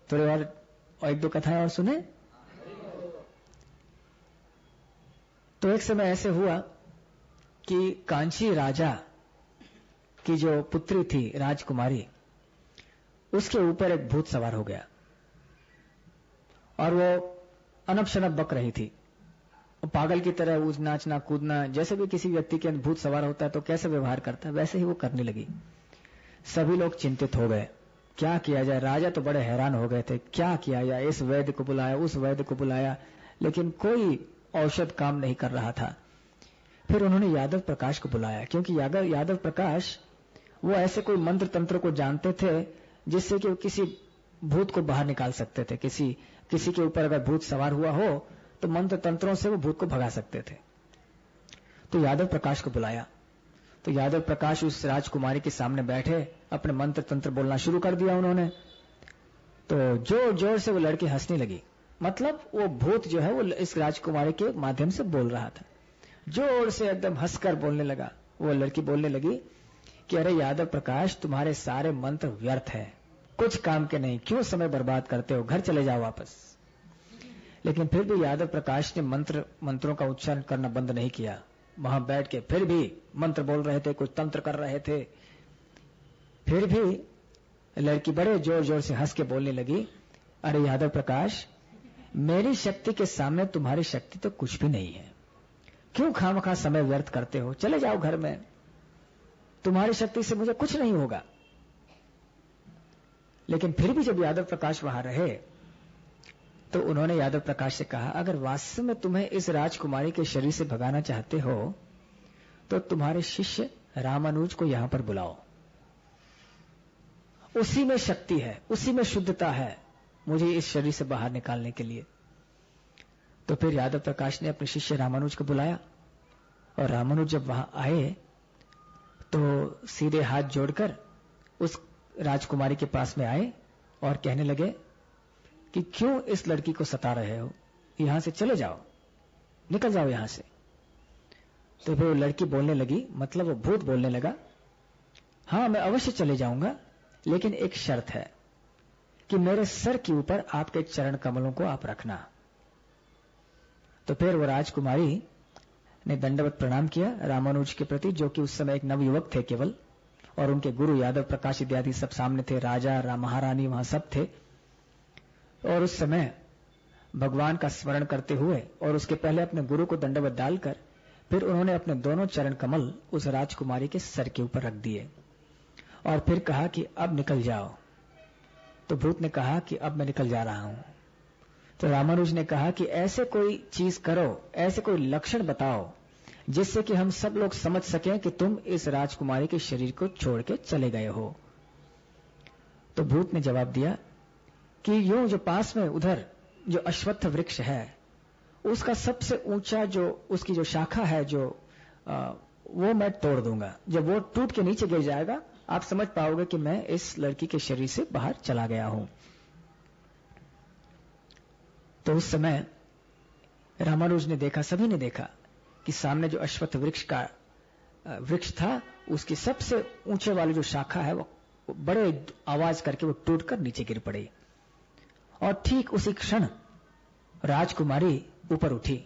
थोड़े और एक दो कथाएं और सुने। तो एक समय ऐसे हुआ कि कांची राजा की जो पुत्री थी राजकुमारी, उसके ऊपर एक भूत सवार हो गया और वो अनब शनब बक रही थी। पागल की तरह ऊज नाचना कूदना, जैसे भी किसी व्यक्ति के भूत सवार होता है तो कैसे व्यवहार करता है वैसे ही वो करने लगी। सभी लोग चिंतित हो गए, क्या किया जाए। राजा तो बड़े हैरान हो गए थे, क्या किया जाए। इस वैद्य को बुलाया, उस वैद्य को बुलाया, लेकिन कोई औषध काम नहीं कर रहा था। फिर उन्होंने यादव प्रकाश को बुलाया, क्योंकि यादव प्रकाश वो ऐसे कोई मंत्र तंत्र को जानते थे जिससे कि वो किसी भूत को बाहर निकाल सकते थे। किसी के ऊपर अगर भूत सवार हुआ हो तो मंत्र तंत्रों से वो भूत को भगा सकते थे। तो यादव प्रकाश को बुलाया। तो यादव प्रकाश उस राजकुमारी के सामने बैठे, अपने मंत्र तंत्र बोलना शुरू कर दिया उन्होंने। तो जोर जोर से वो लड़की हंसने लगी, मतलब वो भूत जो है वो इस राजकुमारी के माध्यम से बोल रहा था। जोर से एकदम हंसकर बोलने लगा। वो लड़की बोलने लगी कि अरे यादव प्रकाश, तुम्हारे सारे मंत्र व्यर्थ है, कुछ काम के नहीं, क्यों समय बर्बाद करते हो, घर चले जाओ वापस। लेकिन फिर भी यादव प्रकाश ने मंत्रों का उच्चारण करना बंद नहीं किया। वहां बैठ के फिर भी मंत्र बोल रहे थे, कुछ तंत्र कर रहे थे। फिर भी लड़की बड़े जोर जोर से हंस के बोलने लगी, अरे यादव प्रकाश, मेरी शक्ति के सामने तुम्हारी शक्ति तो कुछ भी नहीं है, क्यों खामखा समय व्यर्थ करते हो, चले जाओ घर में, तुम्हारी शक्ति से मुझे कुछ नहीं होगा। लेकिन फिर भी जब यादव प्रकाश वहां रहे तो उन्होंने यादव प्रकाश से कहा, अगर वास्तव में तुम्हें इस राजकुमारी के शरीर से भगाना चाहते हो तो तुम्हारे शिष्य रामानुज को यहां पर बुलाओ, उसी में शक्ति है, उसी में शुद्धता है मुझे इस शरीर से बाहर निकालने के लिए। तो फिर यादव प्रकाश ने अपने शिष्य रामानुज को बुलाया और रामानुज जब वहां आए तो सीधे हाथ जोड़कर उस राजकुमारी के पास में आए और कहने लगे कि क्यों इस लड़की को सता रहे हो, यहां से चले जाओ, निकल जाओ यहां से। तो फिर वो लड़की बोलने लगी, मतलब वो भूत बोलने लगा, हां मैं अवश्य चले जाऊंगा, लेकिन एक शर्त है कि मेरे सर के ऊपर आपके चरण कमलों को आप रखना। तो फिर वो राजकुमारी ने दंडवत प्रणाम किया रामानुज के प्रति, जो कि उस समय एक नवयुवक थे केवल, और उनके गुरु यादव प्रकाश इत्यादि सब सामने थे, राजा महारानी वहां सब थे। और उस समय भगवान का स्मरण करते हुए और उसके पहले अपने गुरु को दंडवत डालकर फिर उन्होंने अपने दोनों चरण कमल उस राजकुमारी के सर के ऊपर रख दिए और फिर कहा कि अब निकल जाओ। तो भूत ने कहा कि अब मैं निकल जा रहा हूं। तो रामानुज ने कहा कि ऐसे कोई चीज करो, ऐसे कोई लक्षण बताओ जिससे कि हम सब लोग समझ सकें कि तुम इस राजकुमारी के शरीर को छोड़ के चले गए हो। तो भूत ने जवाब दिया कि यूं जो पास में उधर जो अश्वत्थ वृक्ष है उसका सबसे ऊंचा जो उसकी जो शाखा है जो वो मैं तोड़ दूंगा, जब वो टूट के नीचे गिर जाएगा आप समझ पाओगे कि मैं इस लड़की के शरीर से बाहर चला गया हूं। तो उस समय रामानुज ने देखा, सभी ने देखा कि सामने जो अश्वत्थ वृक्ष था उसकी सबसे ऊंचे वाली जो शाखा है वो बड़े आवाज करके वो टूटकर नीचे गिर पड़ी। और ठीक उसी क्षण राजकुमारी ऊपर उठी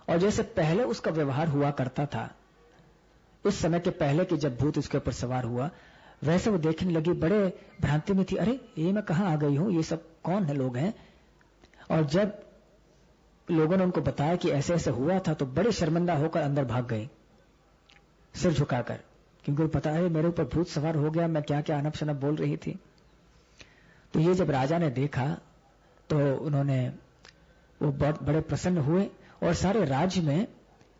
और जैसे पहले उसका व्यवहार हुआ करता था उस समय के पहले कि जब भूत उसके ऊपर सवार हुआ, वैसे वो देखने लगी, बड़े भ्रांति में थी, अरे ये मैं कहां आ गई हूं, ये सब कौन है लोग हैं। और जब लोगों ने उनको बताया कि ऐसे ऐसे हुआ था तो बड़े शर्मिंदा होकर अंदर भाग गई सिर झुकाकर, क्योंकि पता है मेरे ऊपर भूत सवार हो गया, मैं क्या क्या अनप शनप बोल रही थी। तो ये जब राजा ने देखा तो उन्होंने वो बहुत बड़े प्रसन्न हुए और सारे राज्य में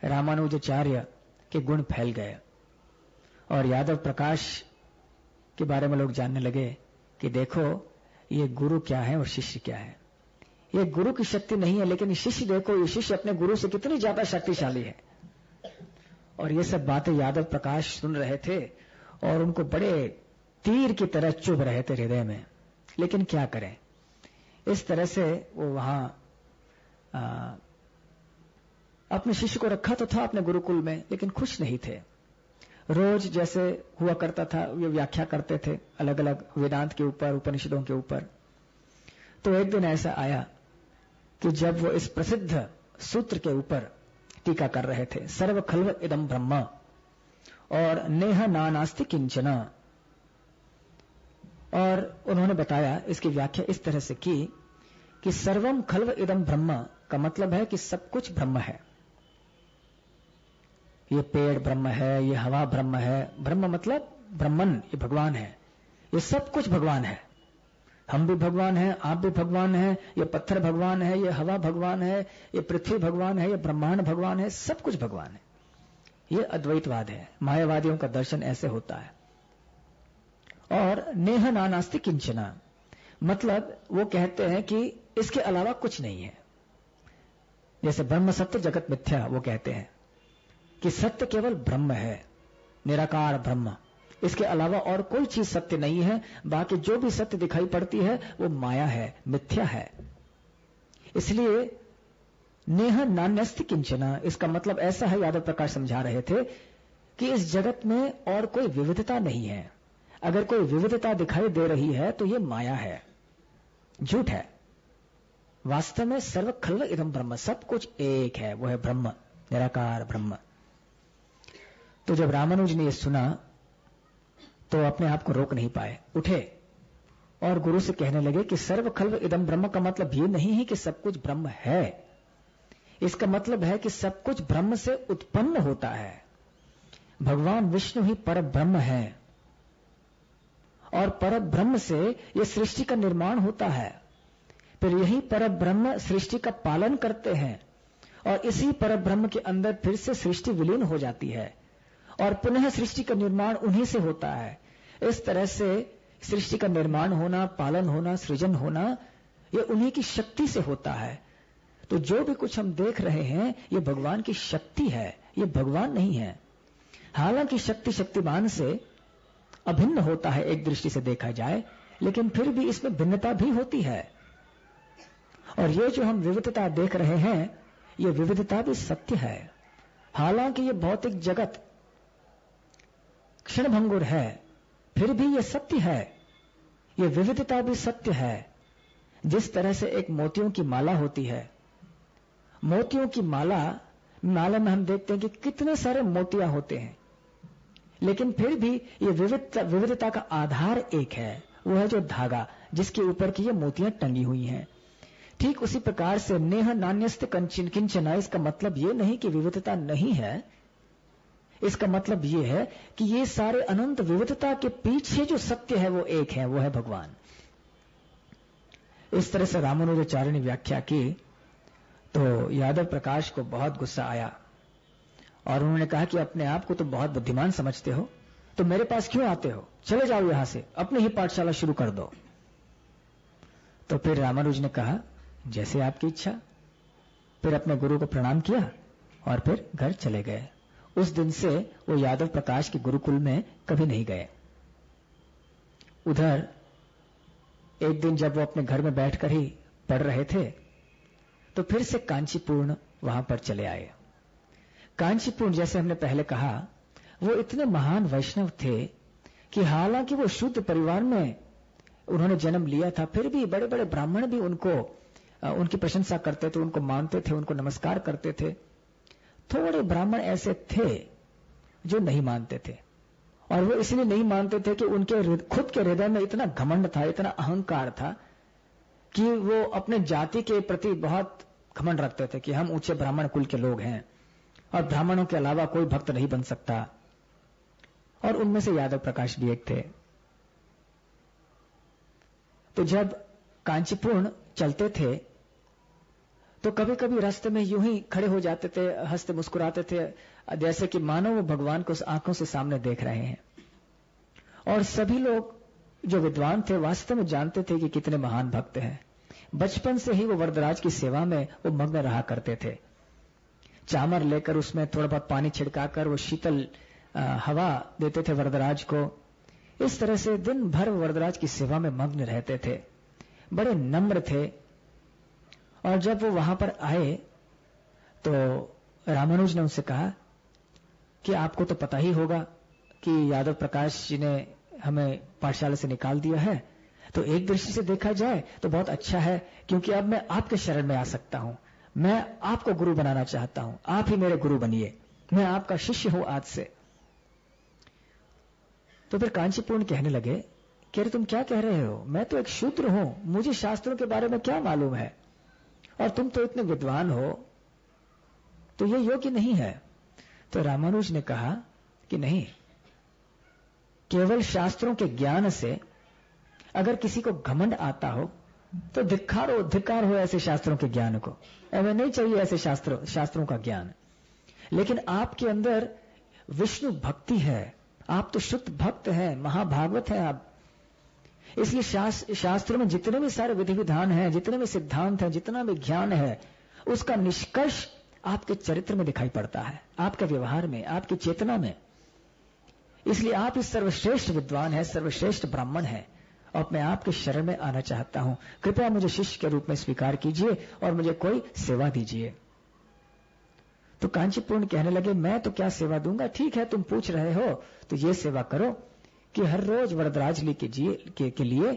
रामानुजाचार्य के गुण फैल गए और यादव प्रकाश के बारे में लोग जानने लगे कि देखो ये गुरु क्या है और शिष्य क्या है। ये गुरु की शक्ति नहीं है, लेकिन शिष्य देखो, ये शिष्य अपने गुरु से कितनी ज्यादा शक्तिशाली है। और ये सब बातें यादव प्रकाश सुन रहे थे और उनको बड़े तीर की तरह चुभ रहे थे हृदय में, लेकिन क्या करें। इस तरह से वो वहां अपने शिष्य को रखा तो था अपने गुरुकुल में, लेकिन खुश नहीं थे। रोज जैसे हुआ करता था वे व्याख्या करते थे अलग अलग वेदांत के ऊपर, उपनिषदों के ऊपर। तो एक दिन ऐसा आया कि जब वो इस प्रसिद्ध सूत्र के ऊपर टीका कर रहे थे, सर्व खल्व इदम ब्रह्म और नेह नानास्ति किंचन, और उन्होंने बताया, इसकी व्याख्या इस तरह से की कि सर्वम खल्व इदम ब्रह्म का मतलब है कि सब कुछ ब्रह्म है। ये पेड़ ब्रह्म है, ये हवा ब्रह्म है। ब्रह्म मतलब ब्रह्मन, ये भगवान है, ये सब कुछ भगवान है। हम भी भगवान हैं, आप भी भगवान हैं, ये पत्थर भगवान है, ये हवा भगवान है, ये पृथ्वी भगवान है, ये ब्रह्मांड भगवान है, सब कुछ भगवान है। ये अद्वैतवाद है। मायावादियों का दर्शन ऐसे होता है। और नेह नानास्ति किंचना मतलब वो कहते हैं कि इसके अलावा कुछ नहीं है। जैसे ब्रह्म सत्य जगत मिथ्या, वो कहते हैं कि सत्य केवल ब्रह्म है, निराकार ब्रह्म, इसके अलावा और कोई चीज सत्य नहीं है। बाकी जो भी सत्य दिखाई पड़ती है वो माया है, मिथ्या है। इसलिए नेह नान्यस्ति किंचना, इसका मतलब ऐसा है, यादव प्रकाश समझा रहे थे कि इस जगत में और कोई विविधता नहीं है। अगर कोई विविधता दिखाई दे रही है तो ये माया है, झूठ है। वास्तव में सर्व खल्व इदम ब्रह्म, सब कुछ एक है, वो है ब्रह्म, निराकार ब्रह्म। तो जब रामानुज ने ये सुना तो अपने आप को रोक नहीं पाए, उठे और गुरु से कहने लगे कि सर्व खल्व इदम ब्रह्म का मतलब ये नहीं है कि सब कुछ ब्रह्म है। इसका मतलब है कि सब कुछ ब्रह्म से उत्पन्न होता है। भगवान विष्णु ही पर ब्रह्म है और पर ब्रह्म से यह सृष्टि का निर्माण होता है। फिर यही पर ब्रह्म सृष्टि का पालन करते हैं और इसी पर ब्रह्म के अंदर फिर से सृष्टि विलीन हो जाती है और पुनः सृष्टि का निर्माण उन्हीं से होता है। इस तरह से सृष्टि का निर्माण होना, पालन होना, सृजन होना, ये उन्हीं की शक्ति से होता है। तो जो भी कुछ हम देख रहे हैं ये भगवान की शक्ति है, ये भगवान नहीं है। हालांकि शक्ति शक्तिमान से अभिन्न होता है एक दृष्टि से देखा जाए, लेकिन फिर भी इसमें भिन्नता भी होती है। और ये जो हम विविधता देख रहे हैं ये विविधता भी सत्य है। हालांकि ये भौतिक जगत क्षणभंगुर है, फिर भी ये सत्य है, ये विविधता भी सत्य है। जिस तरह से एक मोतियों की माला होती है, मोतियों की माला में हम देखते हैं कि कितने सारे मोतियां होते हैं, लेकिन फिर भी ये विविधता का आधार एक है, वो है जो धागा जिसके ऊपर की ये मोतियां टंगी हुई हैं। ठीक उसी प्रकार से नेह नान्यस्त किंचना, इसका मतलब ये नहीं कि विविधता नहीं है, इसका मतलब ये है कि ये सारे अनंत विविधता के पीछे जो सत्य है वो एक है, वो है भगवान। इस तरह से रामानुजाचार्य ने व्याख्या की तो यादव प्रकाश को बहुत गुस्सा आया और उन्होंने कहा कि अपने आप को तो बहुत बुद्धिमान समझते हो, तो मेरे पास क्यों आते हो, चले जाओ यहां से, अपनी ही पाठशाला शुरू कर दो। तो फिर रामानुज ने कहा जैसे आपकी इच्छा। फिर अपने गुरु को प्रणाम किया और फिर घर चले गए। उस दिन से वो यादव प्रकाश के गुरुकुल में कभी नहीं गए। उधर एक दिन जब वो अपने घर में बैठकर ही पढ़ रहे थे तो फिर से कांचीपुरम वहां पर चले आए। कांचीपुरम, जैसे हमने पहले कहा, वो इतने महान वैष्णव थे कि हालांकि वो शुद्ध परिवार में उन्होंने जन्म लिया था, फिर भी बड़े बड़े ब्राह्मण भी उनकी प्रशंसा करते थे, उनको मानते थे, उनको नमस्कार करते थे। थोड़े ब्राह्मण ऐसे थे जो नहीं मानते थे, और वो इसलिए नहीं मानते थे कि उनके खुद के हृदय में इतना घमंड था, इतना अहंकार था कि वो अपने जाति के प्रति बहुत घमंड रखते थे कि हम ऊंचे ब्राह्मण कुल के लोग हैं और ब्राह्मणों के अलावा कोई भक्त नहीं बन सकता। और उनमें से यादव प्रकाश भी एक थे। तो जब कांचीपुरम चलते थे तो कभी कभी रास्ते में यूं ही खड़े हो जाते थे, हंसते मुस्कुराते थे, जैसे कि मानो वो भगवान को आंखों से सामने देख रहे हैं। और सभी लोग जो विद्वान थे वास्तव में जानते थे कि कितने महान भक्त हैं। बचपन से ही वो वरदराज की सेवा में वो मग्न रहा करते थे। चामर लेकर उसमें थोड़ा बहुत पानी छिड़काकर वो शीतल हवा देते थे वरदराज को। इस तरह से दिन भर वरदराज की सेवा में मग्न रहते थे, बड़े नम्र थे। और जब वो वहां पर आए तो रामानुज ने उनसे कहा कि आपको तो पता ही होगा कि यादव प्रकाश जी ने हमें पाठशाला से निकाल दिया है, तो एक दृष्टि से देखा जाए तो बहुत अच्छा है, क्योंकि अब मैं आपके शरण में आ सकता हूं। मैं आपको गुरु बनाना चाहता हूं, आप ही मेरे गुरु बनिए, मैं आपका शिष्य हूं आज से। तो फिर कांचीपूर्ण कहने लगे कि अरे तुम क्या कह रहे हो, मैं तो एक शूद्र हूं, मुझे शास्त्रों के बारे में क्या मालूम है, और तुम तो इतने विद्वान हो, तो ये योग्य नहीं है। तो रामानुज ने कहा कि नहीं, केवल शास्त्रों के ज्ञान से अगर किसी को घमंड आता हो तो धिक्कार हो ऐसे शास्त्रों के ज्ञान को। हमें नहीं चाहिए ऐसे शास्त्रों का ज्ञान। लेकिन आपके अंदर विष्णु भक्ति है, आप तो शुद्ध भक्त हैं, महाभागवत हैं आप। इसलिए शास्त्रों में जितने भी सारे विधि विधान हैं, जितने भी सिद्धांत हैं, जितना भी ज्ञान है, उसका निष्कर्ष आपके चरित्र में दिखाई पड़ता है, आपके व्यवहार में, आपकी चेतना में। इसलिए आप इस सर्वश्रेष्ठ विद्वान है, सर्वश्रेष्ठ ब्राह्मण है, और मैं आपके शरण में आना चाहता हूं। कृपया मुझे शिष्य के रूप में स्वीकार कीजिए और मुझे कोई सेवा दीजिए। तो कांचीपूर्ण कहने लगे, मैं तो क्या सेवा दूंगा, ठीक है तुम पूछ रहे हो तो ये सेवा करो कि हर रोज वरदराज के लिए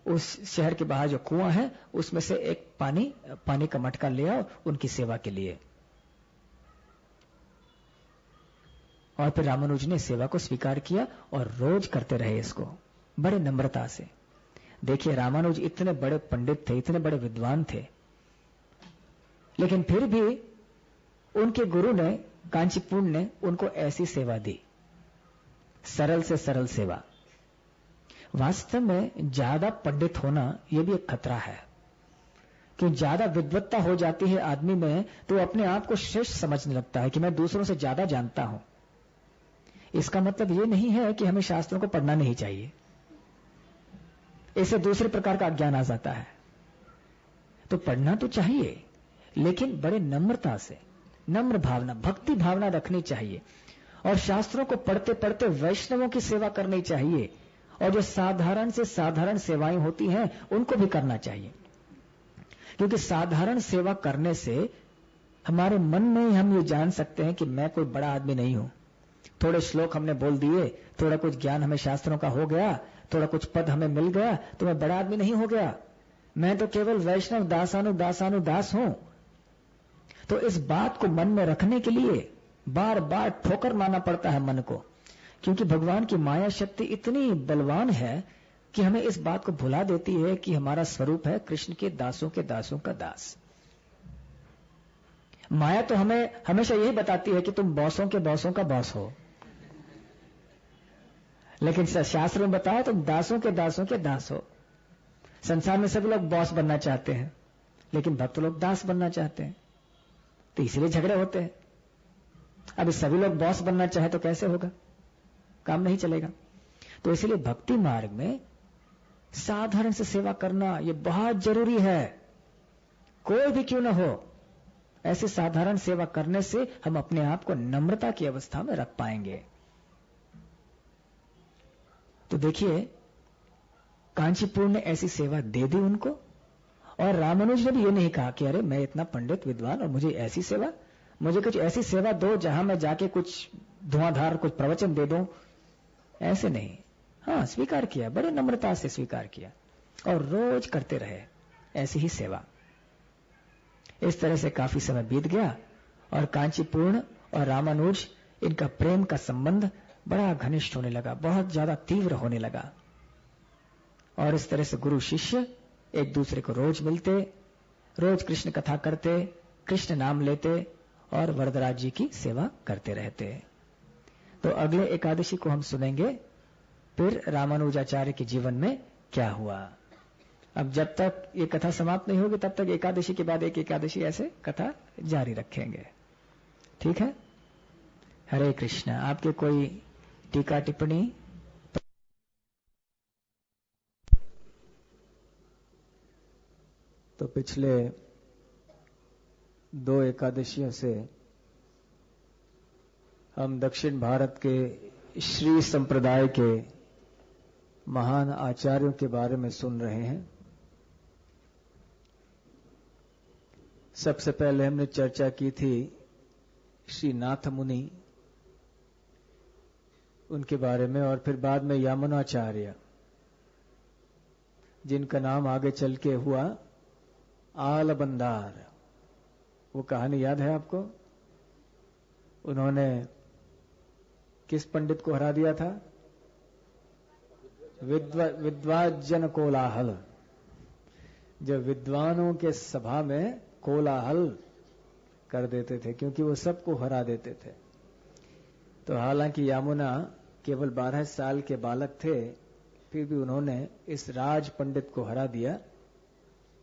उस शहर के बाहर जो कुआं है उसमें से एक पानी का मटका ले आओ उनकी सेवा के लिए। और फिर रामानुज ने सेवा को स्वीकार किया और रोज करते रहे इसको बड़े नम्रता से। देखिए, रामानुज इतने बड़े पंडित थे, इतने बड़े विद्वान थे, लेकिन फिर भी उनके गुरु ने, कांचीपूर्ण ने, उनको ऐसी सेवा दी, सरल से सरल सेवा। वास्तव में ज्यादा पंडित होना यह भी एक खतरा है, कि ज्यादा विद्वत्ता हो जाती है आदमी में तो अपने आप को श्रेष्ठ समझने लगता है कि मैं दूसरों से ज्यादा जानता हूं। इसका मतलब यह नहीं है कि हमें शास्त्रों को पढ़ना नहीं चाहिए, इससे दूसरे प्रकार का अज्ञान आ जाता है। तो पढ़ना तो चाहिए, लेकिन बड़े नम्रता से, नम्र भावना, भक्ति भावना रखनी चाहिए। और शास्त्रों को पढ़ते पढ़ते वैष्णवों की सेवा करनी चाहिए, और जो साधारण से साधारण सेवाएं होती हैं उनको भी करना चाहिए। क्योंकि साधारण सेवा करने से हमारे मन में ही हम ये जान सकते हैं कि मैं कोई बड़ा आदमी नहीं हूं। थोड़े श्लोक हमने बोल दिए, थोड़ा कुछ ज्ञान हमें शास्त्रों का हो गया, थोड़ा कुछ पद हमें मिल गया, तो मैं बड़ा आदमी नहीं हो गया, मैं तो केवल वैष्णव दासानुदास हूं। तो इस बात को मन में रखने के लिए बार बार ठोकर मारना पड़ता है मन को, क्योंकि भगवान की माया शक्ति इतनी बलवान है कि हमें इस बात को भुला देती है कि हमारा स्वरूप है कृष्ण के दासों का दास। माया तो हमें हमेशा यही बताती है कि तुम बॉसों का बॉस हो, लेकिन शास्त्र में बताया तुम दासों के दास हो। संसार में सभी लोग बॉस बनना चाहते हैं, लेकिन भक्त लोग दास बनना चाहते हैं, तो इसलिए झगड़े होते हैं। अब सभी लोग बॉस बनना चाहे तो कैसे होगा, काम नहीं चलेगा। तो इसलिए भक्ति मार्ग में साधारण से सेवा करना यह बहुत जरूरी है। कोई भी क्यों न हो, ऐसे साधारण सेवा करने से हम अपने आप को नम्रता की अवस्था में रख पाएंगे। तो देखिए, कांचीपूर्ण ने ऐसी सेवा दे दी उनको, और रामानुज ने भी ये नहीं कहा कि अरे मैं इतना पंडित विद्वान और मुझे ऐसी सेवा, मुझे कुछ ऐसी सेवा दो जहां मैं जाके कुछ धुआंधार कुछ प्रवचन दे दूं, ऐसे नहीं। हाँ, स्वीकार किया, बड़े नम्रता से स्वीकार किया, और रोज करते रहे ऐसी ही सेवा। इस तरह से काफी समय बीत गया, और कांचीपूर्ण और रामानुज, इनका प्रेम का संबंध बड़ा घनिष्ठ होने लगा, बहुत ज्यादा तीव्र होने लगा। और इस तरह से गुरु शिष्य एक दूसरे को रोज मिलते, रोज कृष्ण कथा करते, कृष्ण नाम लेते, और वरदराज जी की सेवा करते रहते। तो अगले एकादशी को हम सुनेंगे फिर रामानुजाचार्य के जीवन में क्या हुआ। अब जब तक ये कथा समाप्त नहीं होगी तब तक एकादशी के बाद एक एकादशी ऐसे कथा जारी रखेंगे। ठीक है? हरे कृष्ण। आपके कोई टीका टिप्पणी? तो पिछले 2 एकादशियों से हम दक्षिण भारत के श्री संप्रदाय के महान आचार्यों के बारे में सुन रहे हैं। सबसे पहले हमने चर्चा की थी श्री नाथ मुनि, उनके बारे में, और फिर बाद में यामुनाचार्य। जिनका नाम आगे चल के हुआ आलबंदार। वो कहानी याद है आपको? उन्होंने किस पंडित को हरा दिया था? विद्वाजन कोलाहल। जब विद्वानों के सभा में कोलाहल कर देते थे, क्योंकि वो सबको हरा देते थे। तो हालांकि यमुना केवल 12 साल के बालक थे, फिर भी उन्होंने इस राज पंडित को हरा दिया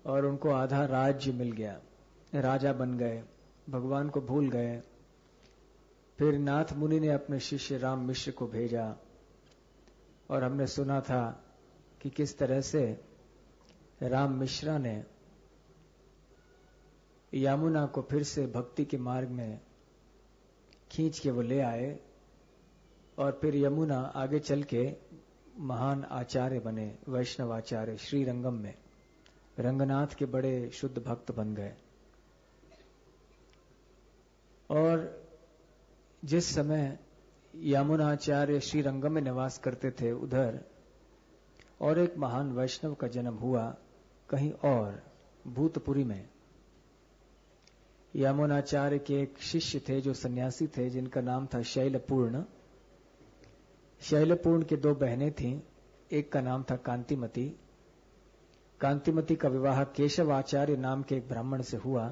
और उनको आधा राज्य मिल गया, राजा बन गए, भगवान को भूल गए। फिर नाथ मुनि ने अपने शिष्य राम मिश्र को भेजा और हमने सुना था कि किस तरह से राम मिश्रा ने यमुना को फिर से भक्ति के मार्ग में खींच के वो ले आए और फिर यमुना आगे चल के महान आचार्य बने, वैष्णव आचार्य। श्री रंगम में रंगनाथ के बड़े शुद्ध भक्त बन गए। और जिस समय यमुनाचार्य श्री रंगम में निवास करते थे, उधर और एक महान वैष्णव का जन्म हुआ कहीं और, भूतपुरी में। यमुनाचार्य के एक शिष्य थे जो सन्यासी थे, जिनका नाम था शैलपूर्ण। शैलपूर्ण की 2 बहनें थीं, एक का नाम था कांतिमती। कांतिमती का विवाह केशवाचार्य नाम के एक ब्राह्मण से हुआ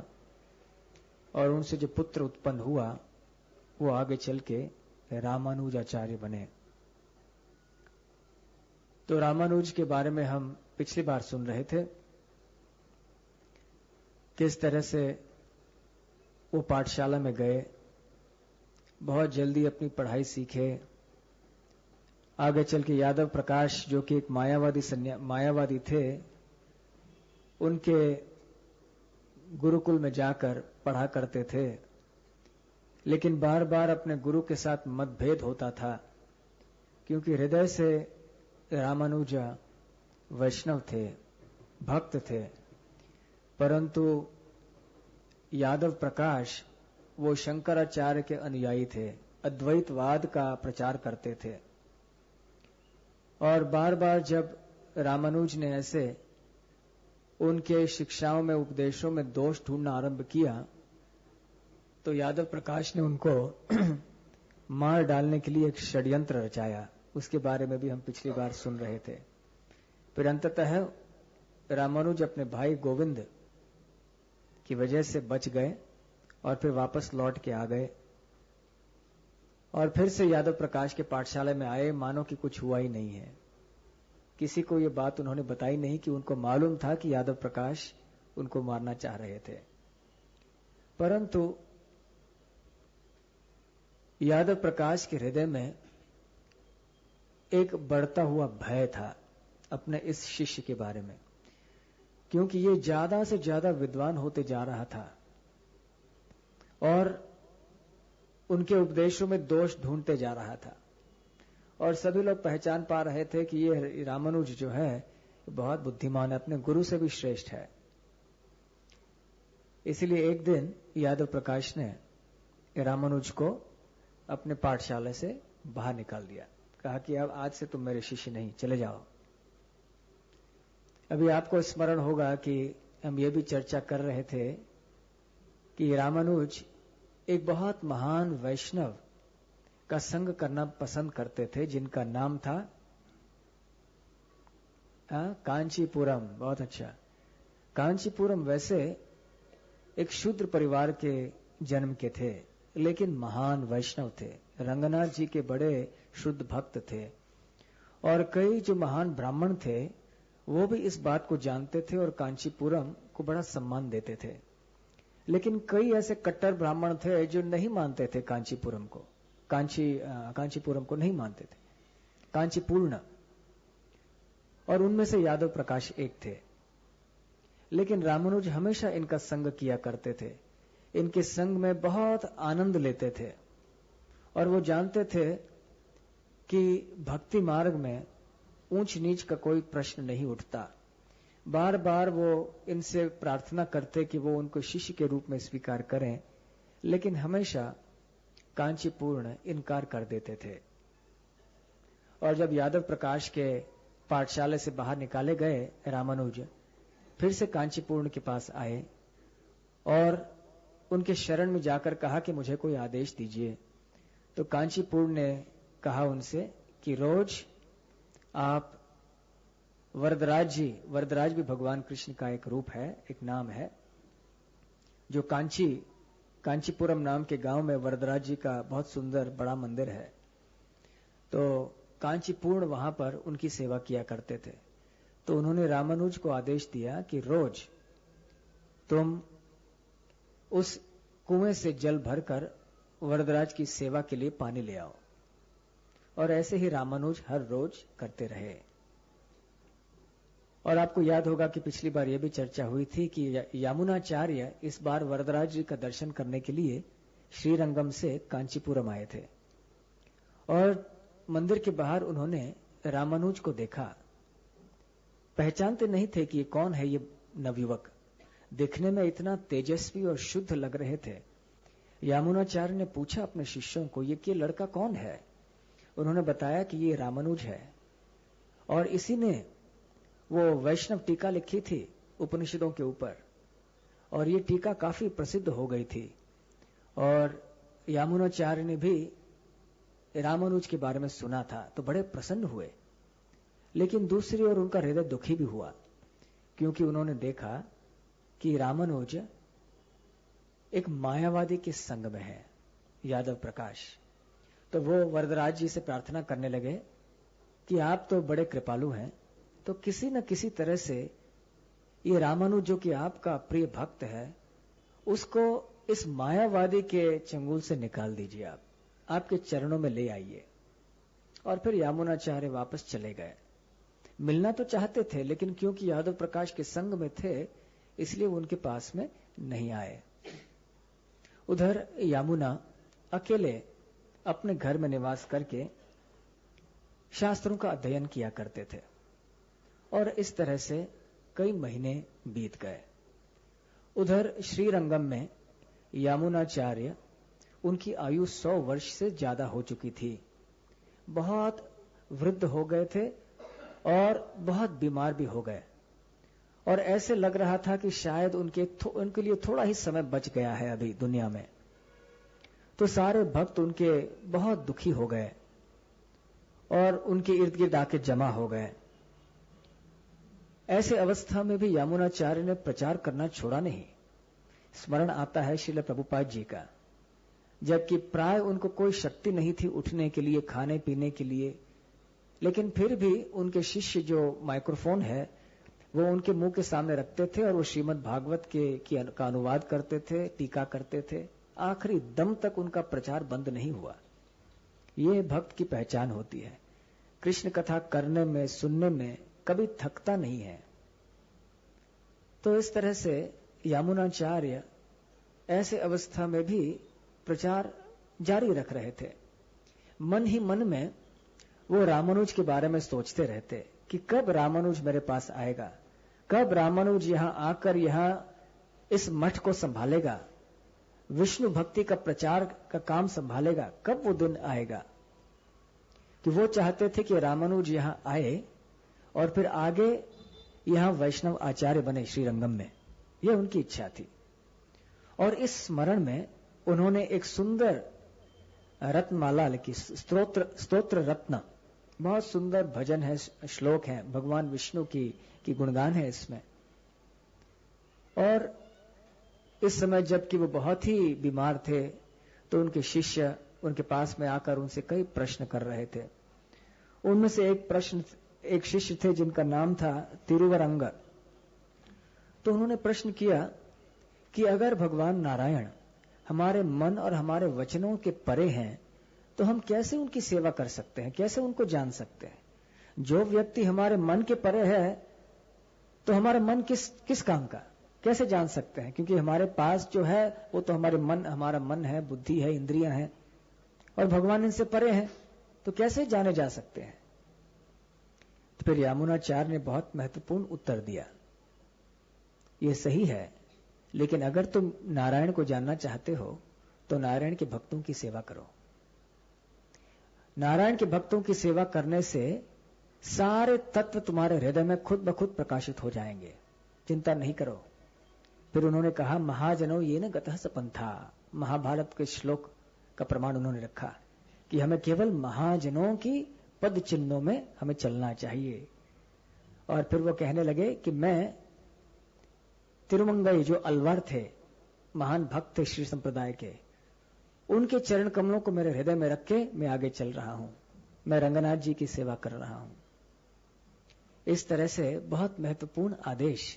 और उनसे जो पुत्र उत्पन्न हुआ वो आगे चल के रामानुजाचार्य बने। तो रामानुज के बारे में हम पिछली बार सुन रहे थे, किस तरह से वो पाठशाला में गए, बहुत जल्दी अपनी पढ़ाई सीखे। आगे चल के यादव प्रकाश जो कि एक मायावादी थे, उनके गुरुकुल में जाकर पढ़ा करते थे, लेकिन बार बार अपने गुरु के साथ मतभेद होता था, क्योंकि हृदय से रामानुजा वैष्णव थे, भक्त थे, परंतु यादव प्रकाश वो शंकराचार्य के अनुयायी थे, अद्वैतवाद का प्रचार करते थे। और बार बार जब रामानुज ने ऐसे उनके शिक्षाओं में, उपदेशों में दोष ढूंढना आरंभ किया, तो यादव प्रकाश ने उनको मार डालने के लिए एक षड्यंत्र रचाया। उसके बारे में भी हम पिछली बार सुन रहे थे। फिर अंततः रामानुज अपने भाई गोविंद की वजह से बच गए और फिर वापस लौट के आ गए और फिर से यादव प्रकाश के पाठशाला में आए, मानो कि कुछ हुआ ही नहीं है। किसी को ये बात उन्होंने बताई नहीं कि उनको मालूम था कि यादव प्रकाश उनको मारना चाह रहे थे। परंतु यादव प्रकाश के हृदय में एक बढ़ता हुआ भय था अपने इस शिष्य के बारे में, क्योंकि ये ज्यादा से ज्यादा विद्वान होते जा रहा था और उनके उपदेशों में दोष ढूंढते जा रहा था और सभी लोग पहचान पा रहे थे कि ये रामानुज जो है बहुत बुद्धिमान है, अपने गुरु से भी श्रेष्ठ है। इसलिए एक दिन यादव प्रकाश ने रामानुज को अपने पाठशाला से बाहर निकाल दिया, कहा कि अब आज से तुम मेरे शिष्य नहीं, चले जाओ। अभी आपको स्मरण होगा कि हम ये भी चर्चा कर रहे थे कि रामानुज एक बहुत महान वैष्णव का संग करना पसंद करते थे, जिनका नाम था कांचीपुरम। बहुत अच्छा। कांचीपुरम वैसे एक शूद्र परिवार के जन्म के थे, लेकिन महान वैष्णव थे, रंगनाथ जी के बड़े शुद्ध भक्त थे और कई जो महान ब्राह्मण थे वो भी इस बात को जानते थे और कांचीपुरम को बड़ा सम्मान देते थे। लेकिन कई ऐसे कट्टर ब्राह्मण थे जो नहीं मानते थे कांचीपुरम को, कांचीपुरम को नहीं मानते थे, कांचीपूर्ण, और उनमें से यादव प्रकाश एक थे। लेकिन रामानुज हमेशा इनका संग किया करते थे, इनके संग में बहुत आनंद लेते थे और वो जानते थे कि भक्ति मार्ग में ऊंच नीच का कोई प्रश्न नहीं उठता। बार बार वो इनसे प्रार्थना करते कि वो उनको शिष्य के रूप में स्वीकार करें, लेकिन हमेशा कांचीपूर्ण इनकार कर देते थे। और जब यादव प्रकाश के पाठशाला से बाहर निकाले गए रामानुज फिर से कांचीपूर्ण के पास आए और उनके शरण में जाकर कहा कि मुझे कोई आदेश दीजिए। तो कांचीपूर्ण ने कहा उनसे कि रोज आप वरदराज भी भगवान कृष्ण का एक रूप है, एक नाम है, जो कांचीपुरम नाम के गांव में वरदराज जी का बहुत सुंदर बड़ा मंदिर है। तो कांचीपूर्ण वहां पर उनकी सेवा किया करते थे। तो उन्होंने रामानुज को आदेश दिया कि रोज तुम उस कुएं से जल भरकर वरदराज की सेवा के लिए पानी ले आओ। और ऐसे ही रामानुज हर रोज करते रहे। और आपको याद होगा कि पिछली बार यह भी चर्चा हुई थी कि यमुनाचार्य इस बार वरदराज जी का दर्शन करने के लिए श्रीरंगम से कांचीपुरम आए थे और मंदिर के बाहर उन्होंने रामानुज को देखा। पहचानते नहीं थे कि ये कौन है, ये नवयुवक दिखने में इतना तेजस्वी और शुद्ध लग रहे थे। यमुनाचार्य ने पूछा अपने शिष्यों को, ये लड़का कौन है? उन्होंने बताया कि ये रामानुज है और इसी ने वो वैष्णव टीका लिखी थी उपनिषदों के ऊपर और ये टीका काफी प्रसिद्ध हो गई थी। और यमुनाचार्य ने भी रामानुज के बारे में सुना था तो बड़े प्रसन्न हुए। लेकिन दूसरी ओर उनका हृदय दुखी भी हुआ क्योंकि उन्होंने देखा कि रामानुज एक मायावादी के संग में है, यादव प्रकाश। तो वो वरदराज जी से प्रार्थना करने लगे कि आप तो बड़े कृपालु हैं, तो किसी न किसी तरह से ये रामानुज जो कि आपका प्रिय भक्त है, उसको इस मायावादी के चंगुल से निकाल दीजिए, आप आपके चरणों में ले आइए। और फिर यमुनाचार्य वापस चले गए। मिलना तो चाहते थे लेकिन क्योंकि यादव प्रकाश के संग में थे इसलिए वो उनके पास में नहीं आए। उधर यमुना अकेले अपने घर में निवास करके शास्त्रों का अध्ययन किया करते थे और इस तरह से कई महीने बीत गए। उधर श्रीरंगम में यमुनाचार्य, उनकी आयु 100 वर्ष से ज्यादा हो चुकी थी, बहुत वृद्ध हो गए थे और बहुत बीमार भी हो गए और ऐसे लग रहा था कि शायद उनके लिए थोड़ा ही समय बच गया है अभी दुनिया में। तो सारे भक्त उनके बहुत दुखी हो गए और उनके इर्द गिर्द आके जमा हो गए। ऐसे अवस्था में भी यमुनाचार्य ने प्रचार करना छोड़ा नहीं। स्मरण आता है श्रील प्रभुपाद जी का, जबकि प्राय उनको कोई शक्ति नहीं थी उठने के लिए, खाने पीने के लिए, लेकिन फिर भी उनके शिष्य जो माइक्रोफोन है वो उनके मुंह के सामने रखते थे और वो श्रीमद् भागवत का अनुवाद करते थे, टीका करते थे। आखिरी दम तक उनका प्रचार बंद नहीं हुआ। ये भक्त की पहचान होती है, कृष्ण कथा करने में, सुनने में कभी थकता नहीं है। तो इस तरह से यमुनाचार्य ऐसे अवस्था में भी प्रचार जारी रख रहे थे। मन ही मन में वो रामानुज के बारे में सोचते रहते कि कब रामानुज मेरे पास आएगा, कब रामानुज यहां आकर यहां इस मठ को संभालेगा, विष्णु भक्ति का प्रचार का काम संभालेगा, कब वो दिन आएगा। कि वो चाहते थे कि रामानुज यहां आए और फिर आगे यहां वैष्णव आचार्य बने श्रीरंगम में, यह उनकी इच्छा थी। और इस स्मरण में उन्होंने एक सुंदर रत्नमाला लिखी, स्तोत्र रत्न, बहुत सुंदर भजन है, श्लोक है, भगवान विष्णु की गुणगान है इसमें। और इस समय जबकि वो बहुत ही बीमार थे तो उनके शिष्य उनके पास में आकर उनसे कई प्रश्न कर रहे थे। उनमें से एक शिष्य थे जिनका नाम था तिरुवरंग। तो उन्होंने प्रश्न किया कि अगर भगवान नारायण हमारे मन और हमारे वचनों के परे हैं तो हम कैसे उनकी सेवा कर सकते हैं, कैसे उनको जान सकते हैं। जो व्यक्ति हमारे मन के परे है तो हमारा मन किस काम का, कैसे जान सकते हैं, क्योंकि हमारे पास जो है वो तो हमारा मन है, बुद्धि है, इंद्रियां हैं, और भगवान इनसे परे हैं, तो कैसे जाने जा सकते हैं। तो फिर यमुनाचार्य ने बहुत महत्वपूर्ण उत्तर दिया, ये सही है, लेकिन अगर तुम नारायण को जानना चाहते हो तो नारायण के भक्तों की सेवा करो। नारायण के भक्तों की सेवा करने से सारे तत्व तुम्हारे हृदय में खुद ब खुद प्रकाशित हो जाएंगे, चिंता नहीं करो। फिर उन्होंने कहा, महाजनों ये न गतः सपंथा, महाभारत के श्लोक का प्रमाण उन्होंने रखा कि हमें केवल महाजनों की पद चिन्हों में हमें चलना चाहिए। और फिर वो कहने लगे कि मैं तिरुमंगई, जो अलवर थे, महान भक्त थे श्री संप्रदाय के, उनके चरण कमलों को मेरे हृदय में रख के मैं आगे चल रहा हूं, मैं रंगनाथ जी की सेवा कर रहा हूं। इस तरह से बहुत महत्वपूर्ण आदेश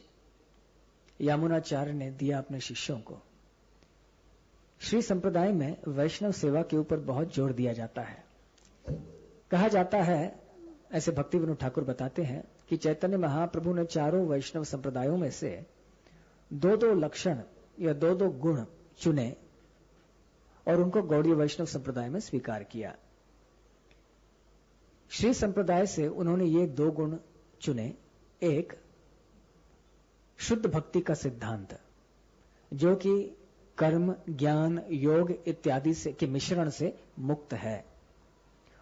यामुनाचार्य ने दिया अपने शिष्यों को। श्री संप्रदाय में वैष्णव सेवा के ऊपर बहुत जोर दिया जाता है। कहा जाता है, ऐसे भक्तिविनोद ठाकुर बताते हैं कि चैतन्य महाप्रभु ने चारों वैष्णव संप्रदायों में से 2-2 लक्षण या 2-2 गुण चुने और उनको गौड़ीय वैष्णव संप्रदाय में स्वीकार किया। श्री संप्रदाय से उन्होंने ये 2 गुण चुने। एक, शुद्ध भक्ति का सिद्धांत, जो कि कर्म, ज्ञान, योग इत्यादि से के मिश्रण से मुक्त है,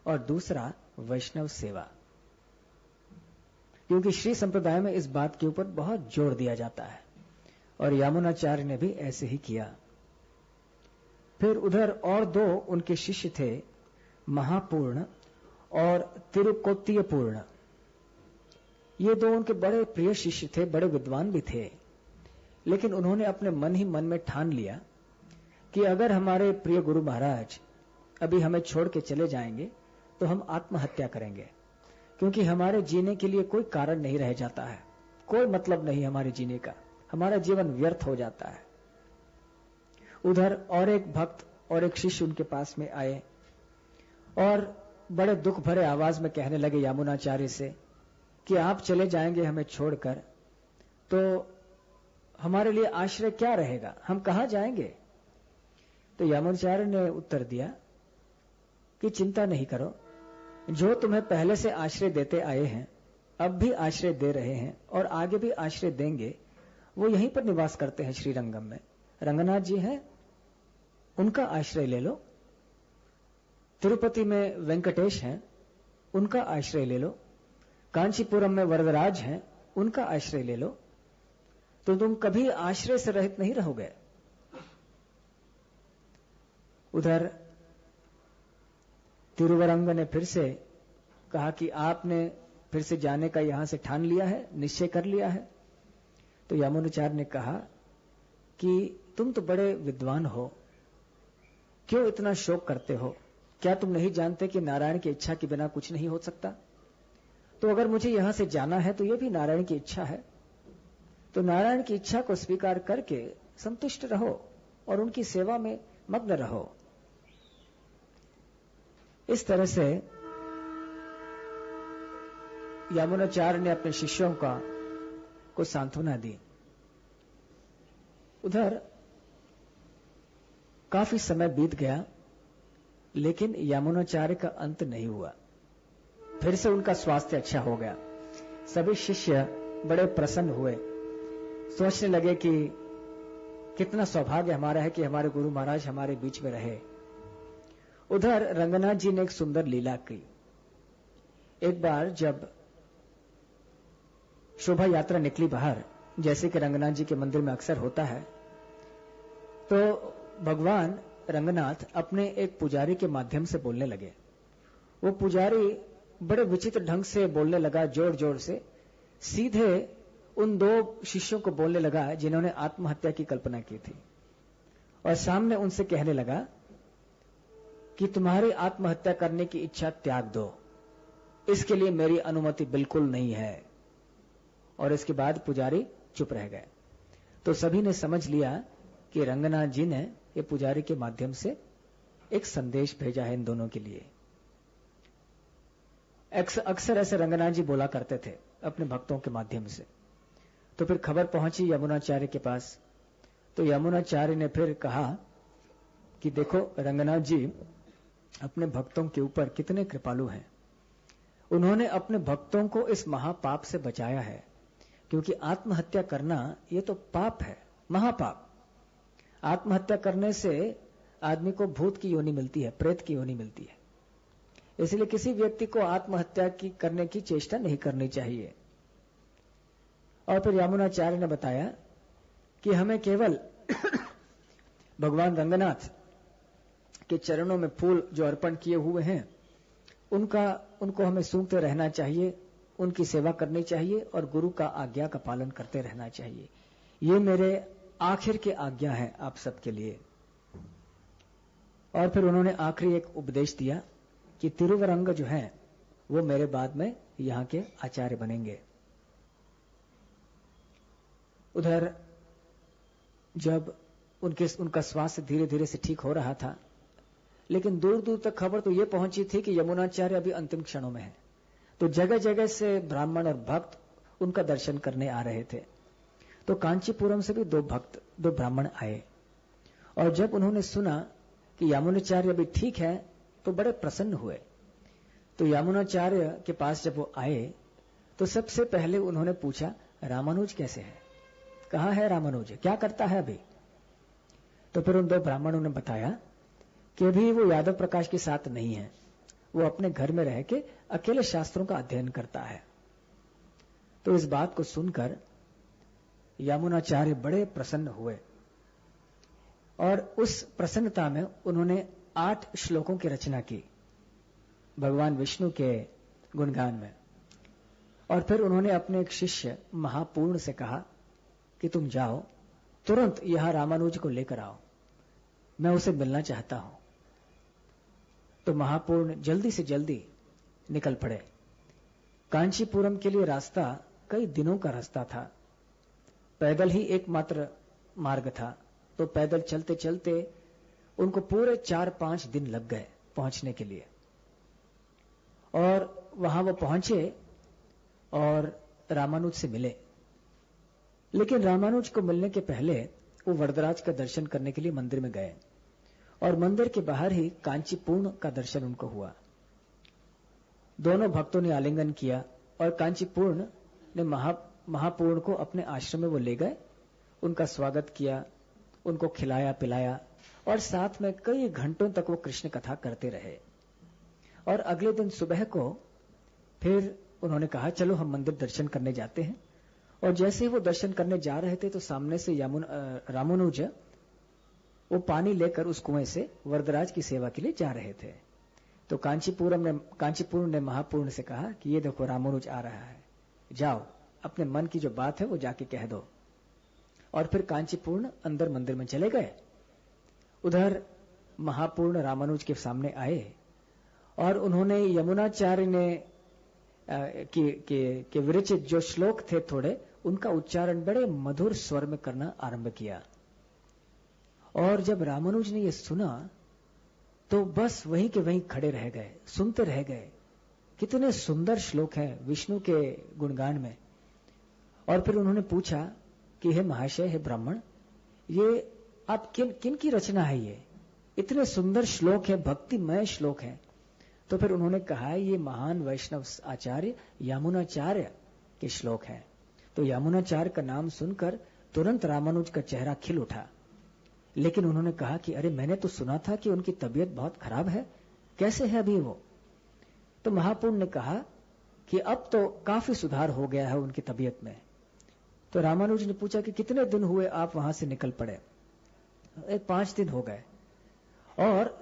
और दूसरा वैष्णव सेवा, क्योंकि श्री संप्रदाय में इस बात के ऊपर बहुत जोर दिया जाता है और यामुनाचार्य ने भी ऐसे ही किया। फिर उधर और 2 उनके शिष्य थे, महापूर्ण और तिरुकोत्तीयपूर्ण। ये 2 उनके बड़े प्रिय शिष्य थे, बड़े विद्वान भी थे, लेकिन उन्होंने अपने मन ही मन में ठान लिया कि अगर हमारे प्रिय गुरु महाराज अभी हमें छोड़ के चले जाएंगे तो हम आत्महत्या करेंगे, क्योंकि हमारे जीने के लिए कोई कारण नहीं रह जाता है, कोई मतलब नहीं हमारे जीने का, हमारा जीवन व्यर्थ हो जाता है। उधर और एक भक्त और एक शिष्य उनके पास में आए और बड़े दुख भरे आवाज में कहने लगे यामुनाचार्य से कि आप चले जाएंगे हमें छोड़कर, तो हमारे लिए आश्रय क्या रहेगा, हम कहां जाएंगे? तो यामुनाचार्य ने उत्तर दिया कि चिंता नहीं करो, जो तुम्हें पहले से आश्रय देते आए हैं, अब भी आश्रय दे रहे हैं और आगे भी आश्रय देंगे, वो यहीं पर निवास करते हैं श्रीरंगम में। रंगनाथ जी हैं, उनका आश्रय ले लो। तिरुपति में वेंकटेश हैं, उनका आश्रय ले लो। कांचीपुरम में वरदराज हैं, उनका आश्रय ले लो, तो तुम कभी आश्रय से रहित नहीं रहोगे। उधर तिरुवरंग ने फिर से कहा कि आपने फिर से जाने का यहां से ठान लिया है, निश्चय कर लिया है। तो यामुनाचार्य ने कहा कि तुम तो बड़े विद्वान हो, क्यों इतना शोक करते हो? क्या तुम नहीं जानते कि नारायण की इच्छा के बिना कुछ नहीं हो सकता? तो अगर मुझे यहां से जाना है तो यह भी नारायण की इच्छा है, तो नारायण की इच्छा को स्वीकार करके संतुष्ट रहो और उनकी सेवा में मग्न रहो। इस तरह से यामुनाचार्य ने अपने शिष्यों को सांत्वना दी। उधर काफी समय बीत गया, लेकिन यामुनाचार्य का अंत नहीं हुआ। फिर से उनका स्वास्थ्य अच्छा हो गया। सभी शिष्य बड़े प्रसन्न हुए, सोचने लगे कि कितना सौभाग्य हमारा है कि हमारे गुरु महाराज हमारे बीच में रहे। उधर रंगनाथ जी ने एक सुंदर लीला की। एक बार जब शोभा यात्रा निकली बाहर, जैसे कि रंगनाथ जी के मंदिर में अक्सर होता है, तो भगवान रंगनाथ अपने एक पुजारी के माध्यम से बोलने लगे। वो पुजारी बड़े विचित्र ढंग से बोलने लगा, जोर जोर से, सीधे उन 2 शिष्यों को बोलने लगा जिन्होंने आत्महत्या की कल्पना की थी, और सामने उनसे कहने लगा कि तुम्हारी आत्महत्या करने की इच्छा त्याग दो, इसके लिए मेरी अनुमति बिल्कुल नहीं है। और इसके बाद पुजारी चुप रह गए। तो सभी ने समझ लिया कि रंगनाथ जी ने ये पुजारी के माध्यम से एक संदेश भेजा है इन दोनों के लिए। अक्सर ऐसे रंगनाथ जी बोला करते थे अपने भक्तों के माध्यम से। तो फिर खबर पहुंची यमुनाचार्य के पास। तो यमुनाचार्य ने फिर कहा कि देखो रंगनाथ जी अपने भक्तों के ऊपर कितने कृपालु हैं। उन्होंने अपने भक्तों को इस महापाप से बचाया है, क्योंकि आत्महत्या करना ये तो पाप है, महापाप। आत्महत्या करने से आदमी को भूत की योनि मिलती है, प्रेत की योनि मिलती है। इसलिए किसी व्यक्ति को आत्महत्या करने की चेष्टा नहीं करनी चाहिए। और फिर यमुनाचार्य ने बताया कि हमें केवल भगवान रंगनाथ के चरणों में फूल जो अर्पण किए हुए हैं उनको हमें सूंघते रहना चाहिए, उनकी सेवा करनी चाहिए और गुरु का आज्ञा का पालन करते रहना चाहिए। ये मेरे आखिर की आज्ञा है आप सबके लिए। और फिर उन्होंने आखिरी एक उपदेश दिया कि तिरुवरंग जो है वो मेरे बाद में यहां के आचार्य बनेंगे। उधर जब उनका स्वास्थ्य धीरे धीरे से ठीक हो रहा था, लेकिन दूर दूर तक खबर तो ये पहुंची थी कि यमुनाचार्य अभी अंतिम क्षणों में है। तो जगह जगह से ब्राह्मण और भक्त उनका दर्शन करने आ रहे थे। तो कांचीपुरम से भी दो ब्राह्मण आए और जब उन्होंने सुना कि यमुनाचार्य अभी ठीक है तो बड़े प्रसन्न हुए। तो यमुनाचार्य के पास जब वो आए तो सबसे पहले उन्होंने पूछा, रामानुज कैसे है, कहाँ है रामानुज, क्या करता है अभी? तो फिर उन दो ब्राह्मणों ने बताया कि अभी वो यादव प्रकाश के साथ नहीं है, वो अपने घर में रह के अकेले शास्त्रों का अध्ययन करता है। तो इस बात को सुनकर यमुनाचार्य बड़े प्रसन्न हुए और उस प्रसन्नता में उन्होंने 8 श्लोकों की रचना की भगवान विष्णु के गुणगान में। और फिर उन्होंने अपने एक शिष्य महापूर्ण से कहा कि तुम जाओ तुरंत यहां रामानुज को लेकर आओ, मैं उसे मिलना चाहता हूं। तो महापूर्ण जल्दी से जल्दी निकल पड़े। कांचीपुरम के लिए रास्ता कई दिनों का रास्ता था, पैदल ही एकमात्र मार्ग था। तो पैदल चलते चलते उनको पूरे 4-5 दिन लग गए पहुंचने के लिए। और वहां वो पहुंचे और रामानुज से मिले। लेकिन रामानुज को मिलने के पहले वो वरदराज का दर्शन करने के लिए मंदिर में गए और मंदिर के बाहर ही कांचीपूर्ण का दर्शन उनको हुआ। दोनों भक्तों ने आलिंगन किया और कांचीपूर्ण ने महापूर्ण को अपने आश्रम में वो ले गए, उनका स्वागत किया, उनको खिलाया पिलाया और साथ में कई घंटों तक वो कृष्ण कथा करते रहे। और अगले दिन सुबह को फिर उन्होंने कहा चलो हम मंदिर दर्शन करने जाते हैं। और जैसे ही वो दर्शन करने जा रहे थे तो सामने से रामानुज वो पानी लेकर उस कुएं से वरदराज की सेवा के लिए जा रहे थे। तो कांचीपुरम ने महापूर्ण से कहा कि ये देखो रामानुज आ रहा है, जाओ अपने मन की जो बात है वो जाके कह दो। और फिर कांचीपूर्ण अंदर मंदिर में चले गए। उधर महापूर्ण रामानुज के सामने आए और उन्होंने यमुनाचार्य ने के विरचित जो श्लोक थे थोड़े, उनका उच्चारण बड़े मधुर स्वर में करना आरंभ किया। और जब रामानुज ने यह सुना तो बस वहीं के वहीं खड़े रह गए, सुनते रह गए। कितने सुंदर श्लोक हैं विष्णु के गुणगान में। और फिर उन्होंने पूछा कि हे महाशय, हे ब्राह्मण, ये आप किन की रचना है? ये इतने सुंदर श्लोक है, भक्तिमय श्लोक है। तो फिर उन्होंने कहा ये महान वैष्णव आचार्य यमुनाचार्य के श्लोक हैं। तो यमुनाचार्य का नाम सुनकर तुरंत रामानुज का चेहरा खिल उठा। लेकिन उन्होंने कहा कि अरे मैंने तो सुना था कि उनकी तबीयत बहुत खराब है, कैसे है अभी वो? तो महापूर्ण ने कहा कि अब तो काफी सुधार हो गया है उनकी तबीयत में। तो रामानुज ने पूछा कि कितने दिन हुए आप वहां से निकल पड़े? 5 दिन हो गए। और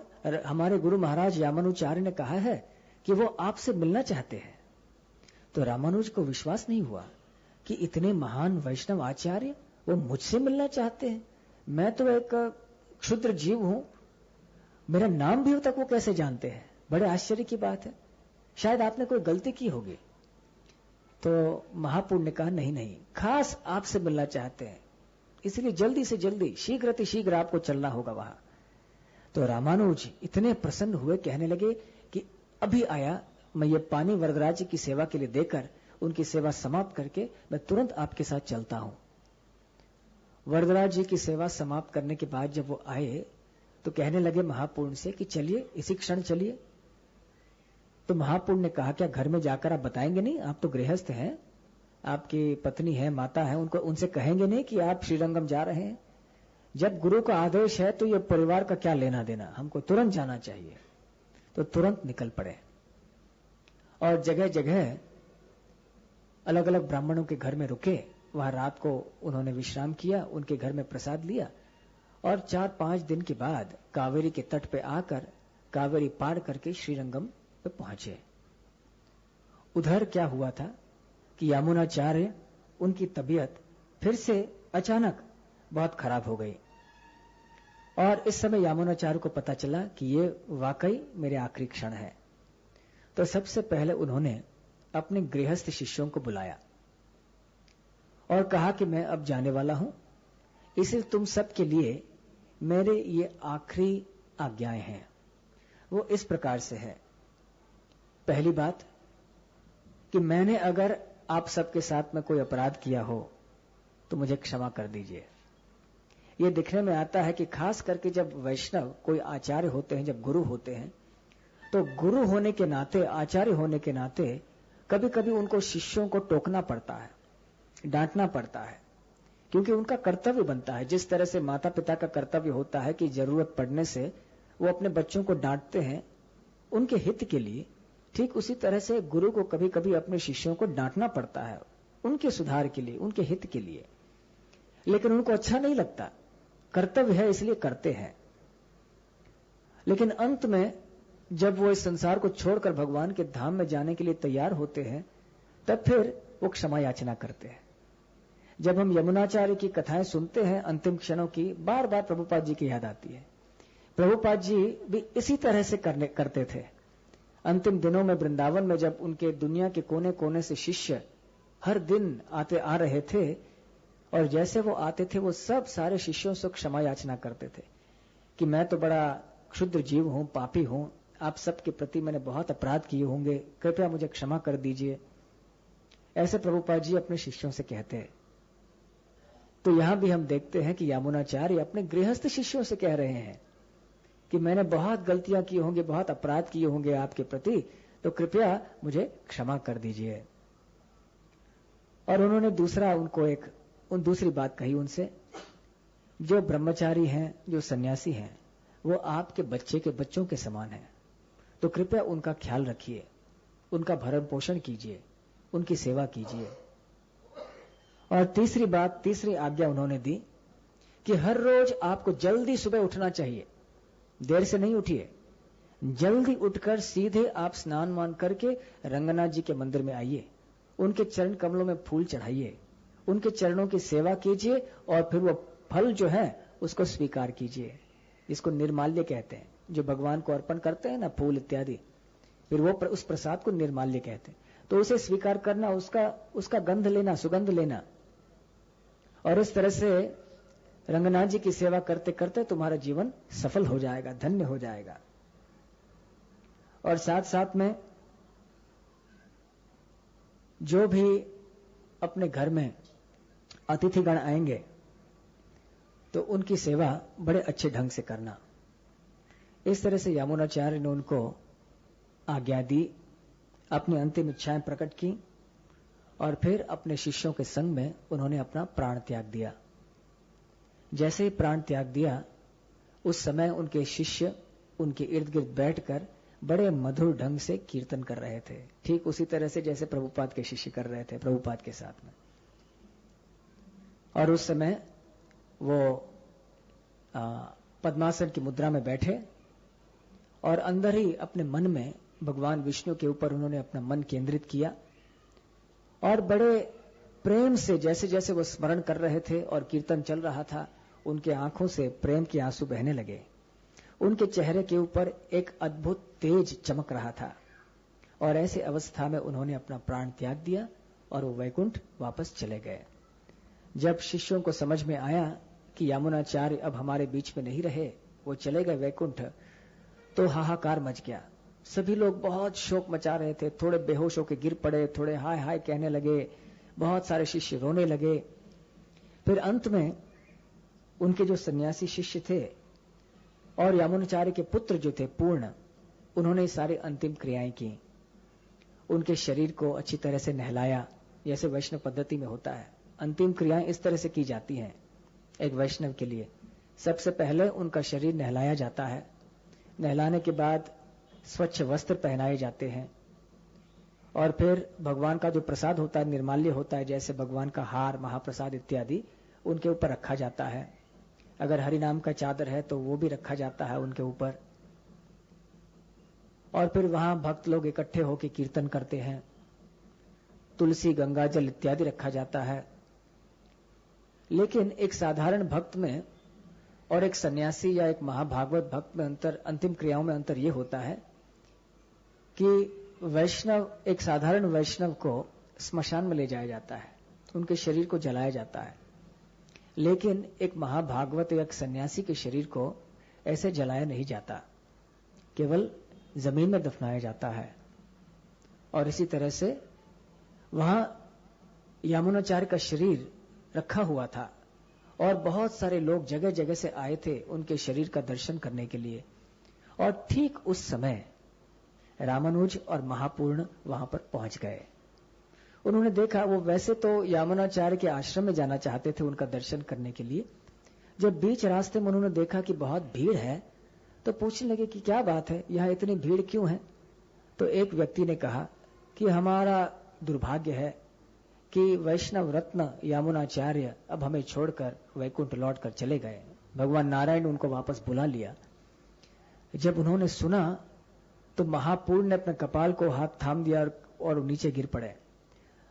हमारे गुरु महाराज यामानुचार्य ने कहा है कि वो आपसे मिलना चाहते हैं। तो रामानुज को विश्वास नहीं हुआ कि इतने महान वैष्णव आचार्य वो मुझसे मिलना चाहते हैं। मैं तो एक क्षुद्र जीव हूं, मेरा नाम भी तक वो कैसे जानते हैं? बड़े आश्चर्य की बात है, शायद आपने कोई गलती की होगी। तो महापूर्ण ने कहा नहीं, खास आपसे मिलना चाहते हैं, इसलिए जल्दी से जल्दी शीघ्र आपको चलना होगा वहां। तो रामानुज इतने प्रसन्न हुए, कहने लगे कि अभी आया, मैं ये पानी वरदराज की सेवा के लिए देकर उनकी सेवा समाप्त करके मैं तुरंत आपके साथ चलता हूं। वरदराज जी की सेवा समाप्त करने के बाद जब वो आए तो कहने लगे महापूर्ण से कि चलिए इसी क्षण चलिए। तो महापूर्ण ने कहा क्या घर में जाकर आप बताएंगे नहीं? आप तो गृहस्थ हैं, आपकी पत्नी है, माता है, उनसे कहेंगे नहीं कि आप श्रीरंगम जा रहे हैं? जब गुरु का आदेश है तो ये परिवार का क्या लेना देना, हमको तुरंत जाना चाहिए। तो तुरंत निकल पड़े और जगह जगह अलग अलग ब्राह्मणों के घर में रुके, वहां रात को उन्होंने विश्राम किया, उनके घर में प्रसाद लिया और 4-5 दिन के बाद कावेरी के तट पे आकर कावेरी पार करके श्रीरंगम पे पहुंचे। उधर क्या हुआ था कि यमुनाचार्य, उनकी तबीयत फिर से अचानक बहुत खराब हो गई और इस समय यमुनाचार्य को पता चला कि ये वाकई मेरे आखिरी क्षण है। तो सबसे पहले उन्होंने अपने गृहस्थ शिष्यों को बुलाया और कहा कि मैं अब जाने वाला हूं, इसलिए तुम सबके लिए मेरे ये आखिरी आज्ञाएं हैं। वो इस प्रकार से है। पहली बात कि मैंने अगर आप सबके साथ में कोई अपराध किया हो तो मुझे क्षमा कर दीजिए। ये दिखने में आता है कि खास करके जब वैष्णव कोई आचार्य होते हैं, जब गुरु होते हैं, तो गुरु होने के नाते, आचार्य होने के नाते कभी कभी उनको शिष्यों को टोकना पड़ता है, डांटना पड़ता है, क्योंकि उनका कर्तव्य बनता है। जिस तरह से माता पिता का कर्तव्य होता है कि जरूरत पड़ने से वो अपने बच्चों को डांटते हैं उनके हित के लिए, ठीक उसी तरह से गुरु को कभी कभी अपने शिष्यों को डांटना पड़ता है उनके सुधार के लिए, उनके हित के लिए। लेकिन उनको अच्छा नहीं लगता, कर्तव्य है इसलिए करते हैं। लेकिन अंत में जब वो इस संसार को छोड़कर भगवान के धाम में जाने के लिए तैयार होते हैं, तब फिर वो क्षमा याचना करते हैं। जब हम यमुनाचार्य की कथाएं सुनते हैं अंतिम क्षणों की, बार बार प्रभुपाद जी की याद आती है। प्रभुपाद जी भी इसी तरह से करते थे। अंतिम दिनों में वृंदावन में जब उनके दुनिया के कोने कोने से शिष्य हर दिन आ रहे थे, और जैसे वो आते थे वो सब सारे शिष्यों से क्षमा याचना करते थे कि मैं तो बड़ा क्षुद्र जीव हूं, पापी हूं, आप सबके प्रति मैंने बहुत अपराध किए होंगे, कृपया मुझे क्षमा कर दीजिए। ऐसे प्रभुपाद जी अपने शिष्यों से कहते हैं। तो यहां भी हम देखते हैं कि यमुनाचार्य अपने गृहस्थ शिष्यों से कह रहे हैं कि मैंने बहुत गलतियां की होंगी, बहुत अपराध किए होंगे आपके प्रति, तो कृपया मुझे क्षमा कर दीजिए। और उन्होंने दूसरी बात कही उनसे, जो ब्रह्मचारी हैं, जो सन्यासी हैं, वो आपके बच्चों के समान हैं, तो कृपया उनका ख्याल रखिए, उनका भरण पोषण कीजिए, उनकी सेवा कीजिए। और तीसरी आज्ञा उन्होंने दी कि हर रोज आपको जल्दी सुबह उठना चाहिए, देर से नहीं उठिए, जल्दी उठकर सीधे आप स्नान मान करके रंगनाथ जी के मंदिर में आइए, उनके चरण कमलों में फूल चढ़ाइए, उनके चरणों की सेवा कीजिए और फिर वो फल जो है उसको स्वीकार कीजिए। इसको निर्माल्य कहते हैं, जो भगवान को अर्पण करते हैं ना, फूल इत्यादि, फिर वो उस प्रसाद को निर्माल्य कहते हैं। तो उसे स्वीकार करना, उसका गंध लेना, सुगंध लेना, और इस तरह से रंगनाथ जी की सेवा करते करते तुम्हारा जीवन सफल हो जाएगा, धन्य हो जाएगा। और साथ साथ में जो भी अपने घर में अतिथिगण आएंगे तो उनकी सेवा बड़े अच्छे ढंग से करना। इस तरह से यमुनाचार्य ने उनको आज्ञा दी, अपनी अंतिम इच्छाएं प्रकट की और फिर अपने शिष्यों के संग में उन्होंने अपना प्राण त्याग दिया। जैसे ही प्राण त्याग दिया, उस समय उनके शिष्य उनके इर्द गिर्द बैठकर बड़े मधुर ढंग से कीर्तन कर रहे थे, ठीक उसी तरह से जैसे प्रभुपाद के शिष्य कर रहे थे प्रभुपाद के साथ में। और उस समय वो पद्मासन की मुद्रा में बैठे और अंदर ही अपने मन में भगवान विष्णु के ऊपर उन्होंने अपना मन केंद्रित किया और बड़े प्रेम से जैसे जैसे वो स्मरण कर रहे थे और कीर्तन चल रहा था, उनके आंखों से प्रेम के आंसू बहने लगे। उनके चेहरे के ऊपर एक अद्भुत तेज चमक रहा था और ऐसे अवस्था में उन्होंने अपना प्राण त्याग दिया और वो वैकुंठ वापस चले गए। जब शिष्यों को समझ में आया कि यमुनाचार्य अब हमारे बीच में नहीं रहे, वो चले गए वैकुंठ, तो हाहाकार मच गया। सभी लोग बहुत शोक मचा रहे थे, थोड़े बेहोश होकर गिर पड़े, थोड़े हाय हाय कहने लगे, बहुत सारे शिष्य रोने लगे। फिर अंत में उनके जो सन्यासी शिष्य थे और यमुनाचार्य के पुत्र जो थे पूर्ण, उन्होंने सारी अंतिम क्रियाएं की। उनके शरीर को अच्छी तरह से नहलाया, जैसे वैष्णव पद्धति में होता है। अंतिम क्रियाएं इस तरह से की जाती हैं एक वैष्णव के लिए। सबसे पहले उनका शरीर नहलाया जाता है, नहलाने के बाद स्वच्छ वस्त्र पहनाए जाते हैं, और फिर भगवान का जो प्रसाद होता है, निर्माल्य होता है, जैसे भगवान का हार, महाप्रसाद इत्यादि उनके ऊपर रखा जाता है। अगर हरि नाम का चादर है तो वो भी रखा जाता है उनके ऊपर। और फिर वहां भक्त लोग इकट्ठे होकर कीर्तन करते हैं। तुलसी, गंगा जल इत्यादि रखा जाता है। लेकिन एक साधारण भक्त में और एक सन्यासी या एक महाभागवत भक्त में अंतर, अंतिम क्रियाओं में अंतर यह होता है कि वैष्णव, एक साधारण वैष्णव को स्मशान में ले जाया जाता है, उनके शरीर को जलाया जाता है। लेकिन एक महाभागवत या एक सन्यासी के शरीर को ऐसे जलाया नहीं जाता, केवल जमीन में दफनाया जाता है। और इसी तरह से वहां यामुनाचार्य का शरीर रखा हुआ था और बहुत सारे लोग जगह जगह से आए थे उनके शरीर का दर्शन करने के लिए। और ठीक उस समय रामानुज और महापूर्ण वहां पर पहुंच गए। उन्होंने देखा, वो वैसे तो यामुनाचार्य के आश्रम में जाना चाहते थे उनका दर्शन करने के लिए। जब बीच रास्ते में उन्होंने देखा कि बहुत भीड़ है तो पूछने लगे कि क्या बात है, यहां इतनी भीड़ क्यों है। तो एक व्यक्ति ने कहा कि हमारा दुर्भाग्य है कि वैष्णव रत्न यामुनाचार्य अब हमें छोड़कर वैकुंठ लौट कर चले गए। भगवान नारायण ने उनको वापस बुला लिया। जब उन्होंने सुना तो महापूर्ण ने अपने कपाल को हाथ थाम दिया और नीचे गिर पड़े।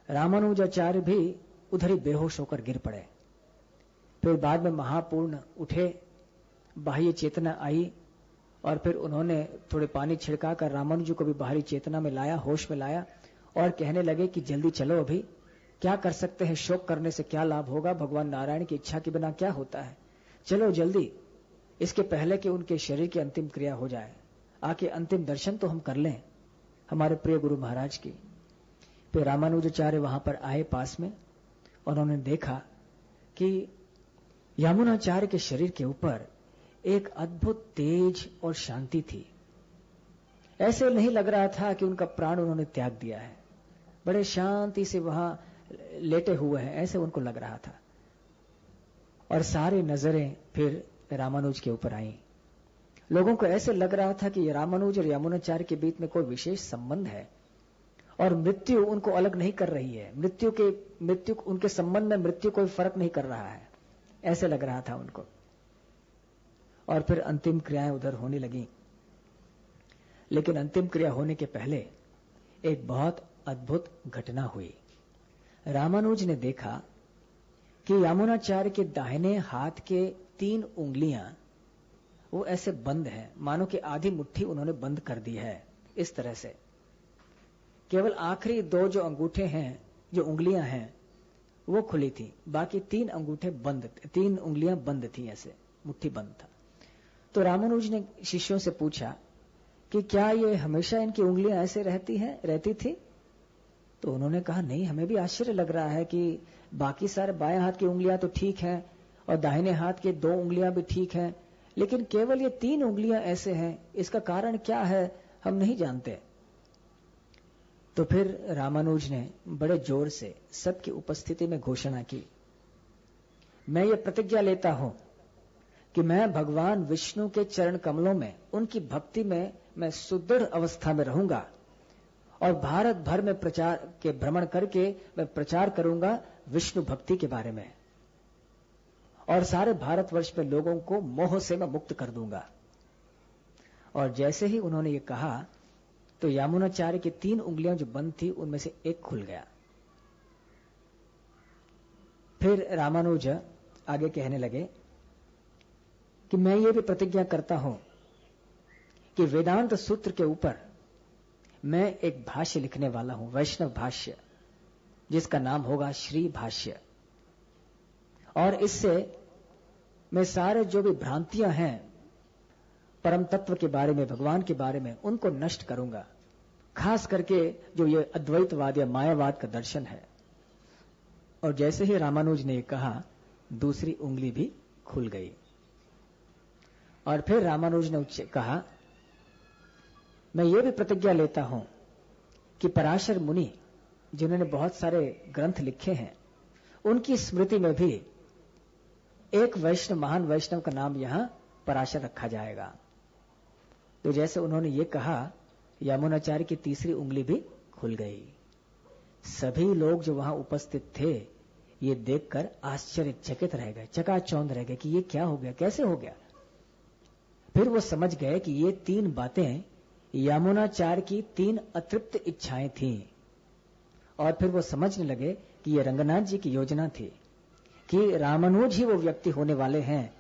रामानुजाचार्य भी उधर ही बेहोश होकर गिर पड़े। फिर बाद में महापूर्ण उठे, बाह्य चेतना आई और फिर उन्होंने थोड़े पानी छिड़काकर रामानुज को भी बाहरी चेतना में लाया, होश में लाया और कहने लगे कि जल्दी चलो, अभी क्या कर सकते हैं, शोक करने से क्या लाभ होगा, भगवान नारायण की इच्छा के बिना क्या होता है, चलो जल्दी, इसके पहले कि उनके शरीर की अंतिम क्रिया हो जाए, आके अंतिम दर्शन तो हम कर लें हमारे प्रिय गुरु महाराज की। फिर रामानुजाचार्य वहां पर आए पास में, उन्होंने देखा कि यामुनाचार्य के शरीर के ऊपर एक अद्भुत तेज और शांति थी। ऐसे नहीं लग रहा था कि उनका प्राण उन्होंने त्याग दिया है, बड़े शांति से वहां लेटे हुए हैं, ऐसे उनको लग रहा था। और सारी नजरें फिर रामानुज के ऊपर आईं। लोगों को ऐसे लग रहा था कि रामानुज और यामुनाचार्य के बीच में कोई विशेष संबंध है और मृत्यु उनको अलग नहीं कर रही है, मृत्यु उनके संबंध में मृत्यु कोई फर्क नहीं कर रहा है, ऐसे लग रहा था उनको। और फिर अंतिम क्रियाएं उधर होने लगी। लेकिन अंतिम क्रिया होने के पहले एक बहुत अद्भुत घटना हुई। रामानुज ने देखा कि यामुनाचार्य के दाहिने हाथ के 3 उंगलियां वो ऐसे बंद है, मानो कि आधी मुट्ठी उन्होंने बंद कर दी है। इस तरह से केवल आखिरी 2 जो अंगूठे हैं, जो उंगलियां हैं, वो खुली थी, बाकी 3 अंगूठे बंद, 3 उंगलियां बंद थी, ऐसे मुट्ठी बंद था। तो रामानुज ने शिष्यों से पूछा कि क्या ये हमेशा इनकी उंगलियां ऐसे रहती थी? तो उन्होंने कहा नहीं, हमें भी आश्चर्य लग रहा है कि बाकी सारे बाएं हाथ की उंगलियां तो ठीक हैं और दाहिने हाथ के 2 उंगलियां भी ठीक हैं, लेकिन केवल ये 3 उंगलियां ऐसे हैं, इसका कारण क्या है हम नहीं जानते। तो फिर रामानुज ने बड़े जोर से सबकी उपस्थिति में घोषणा की, मैं ये प्रतिज्ञा लेता हूं कि मैं भगवान विष्णु के चरण कमलों में, उनकी भक्ति में मैं सुदृढ़ अवस्था में रहूंगा और भारत भर में प्रचार के भ्रमण करके मैं प्रचार करूंगा विष्णु भक्ति के बारे में और सारे भारतवर्ष में लोगों को मोह से मैं मुक्त कर दूंगा। और जैसे ही उन्होंने ये कहा तो यामुनाचार्य की 3 उंगलियां जो बंद थी उनमें से एक खुल गया। फिर रामानुज आगे कहने लगे कि मैं ये भी प्रतिज्ञा करता हूं कि वेदांत सूत्र के ऊपर मैं एक भाष्य लिखने वाला हूं, वैष्णव भाष्य, जिसका नाम होगा श्री भाष्य। और इससे मैं सारे जो भी भ्रांतियां हैं परम तत्व के बारे में, भगवान के बारे में, उनको नष्ट करूंगा, खास करके जो ये अद्वैतवाद या मायावाद का दर्शन है। और जैसे ही रामानुज ने कहा, दूसरी उंगली भी खुल गई। और फिर रामानुज ने कहा, मैं ये भी प्रतिज्ञा लेता हूं कि पराशर मुनि, जिन्होंने बहुत सारे ग्रंथ लिखे हैं, उनकी स्मृति में भी एक वैष्णव, महान वैष्णव का नाम यहां पराशर रखा जाएगा। तो जैसे उन्होंने ये कहा, यामुनाचार्य की तीसरी उंगली भी खुल गई। सभी लोग जो वहां उपस्थित थे ये देखकर आश्चर्यचकित रह गए, चकाचौंध रह गए कि ये क्या हो गया, कैसे हो गया। फिर वो समझ गए कि ये 3 बातें यमुनाचार्य की 3 अतृप्त इच्छाएं थीं। और फिर वो समझने लगे कि ये रंगनाथ जी की योजना थी कि रामानुज ही वो व्यक्ति होने वाले हैं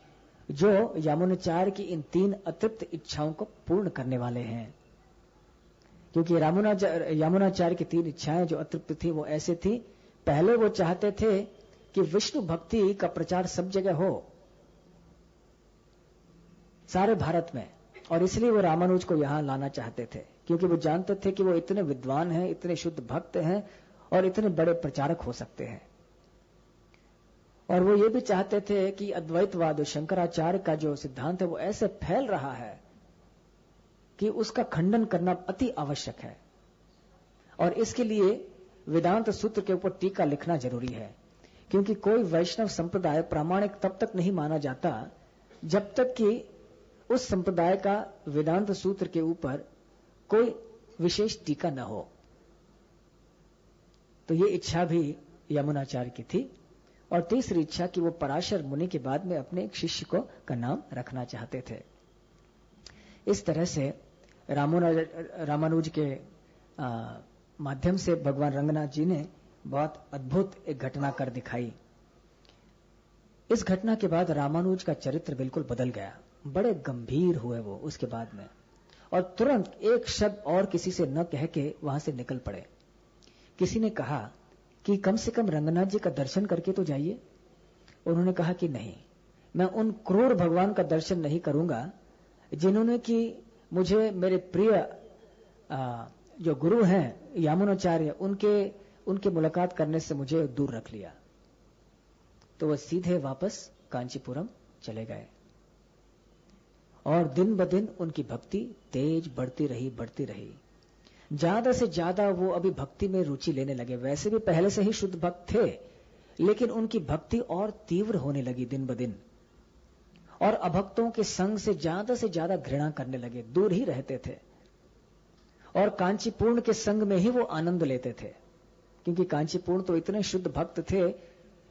जो यमुनाचार्य की इन 3 अतृप्त इच्छाओं को पूर्ण करने वाले हैं। क्योंकि यमुनाचार्य की 3 इच्छाएं जो अतृप्त थी वो ऐसे थी, पहले वो चाहते थे कि विष्णु भक्ति का प्रचार सब जगह हो, सारे भारत में, और इसलिए वो रामानुज को यहां लाना चाहते थे, क्योंकि वो जानते थे कि वो इतने विद्वान हैं, इतने शुद्ध भक्त हैं और इतने बड़े प्रचारक हो सकते हैं। और वो ये भी चाहते थे कि अद्वैतवाद, शंकराचार्य का जो सिद्धांत है वो ऐसे फैल रहा है कि उसका खंडन करना अति आवश्यक है। और इसके लिए वेदांत सूत्र के ऊपर टीका लिखना जरूरी है, क्योंकि कोई वैष्णव संप्रदाय प्रामाणिक तब तक नहीं माना जाता जब तक कि उस संप्रदाय का वेदांत सूत्र के ऊपर कोई विशेष टीका न हो। तो ये इच्छा भी यमुनाचार्य की थी। और तीसरी इच्छा कि वो पराशर मुनि के बाद में अपने एक शिष्य का नाम रखना चाहते थे। इस तरह से रामानुज के माध्यम से भगवान रंगनाथ जी ने बहुत अद्भुत एक घटना कर दिखाई। इस घटना के बाद रामानुज का चरित्र बिल्कुल बदल गया, बड़े गंभीर हुए वो उसके बाद में, और तुरंत एक शब्द और किसी से न कह के वहां से निकल पड़े। किसी ने कहा कि कम से कम रंगनाथ जी का दर्शन करके तो जाइए। उन्होंने कहा कि नहीं, मैं उन क्रूर भगवान का दर्शन नहीं करूंगा जिन्होंने कि मुझे मेरे प्रिय जो गुरु हैं यमुनाचार्य, उनके मुलाकात करने से मुझे दूर रख लिया। तो वह सीधे वापस कांचीपुरम चले गए और दिन ब दिन उनकी भक्ति तेज बढ़ती रही। ज्यादा से ज्यादा वो अभी भक्ति में रुचि लेने लगे। वैसे भी पहले से ही शुद्ध भक्त थे, लेकिन उनकी भक्ति और तीव्र होने लगी दिन ब दिन, और अभक्तों के संग से ज्यादा घृणा करने लगे, दूर ही रहते थे। और कांचीपूर्ण के संग में ही वो आनंद लेते थे, क्योंकि कांचीपूर्ण तो इतने शुद्ध भक्त थे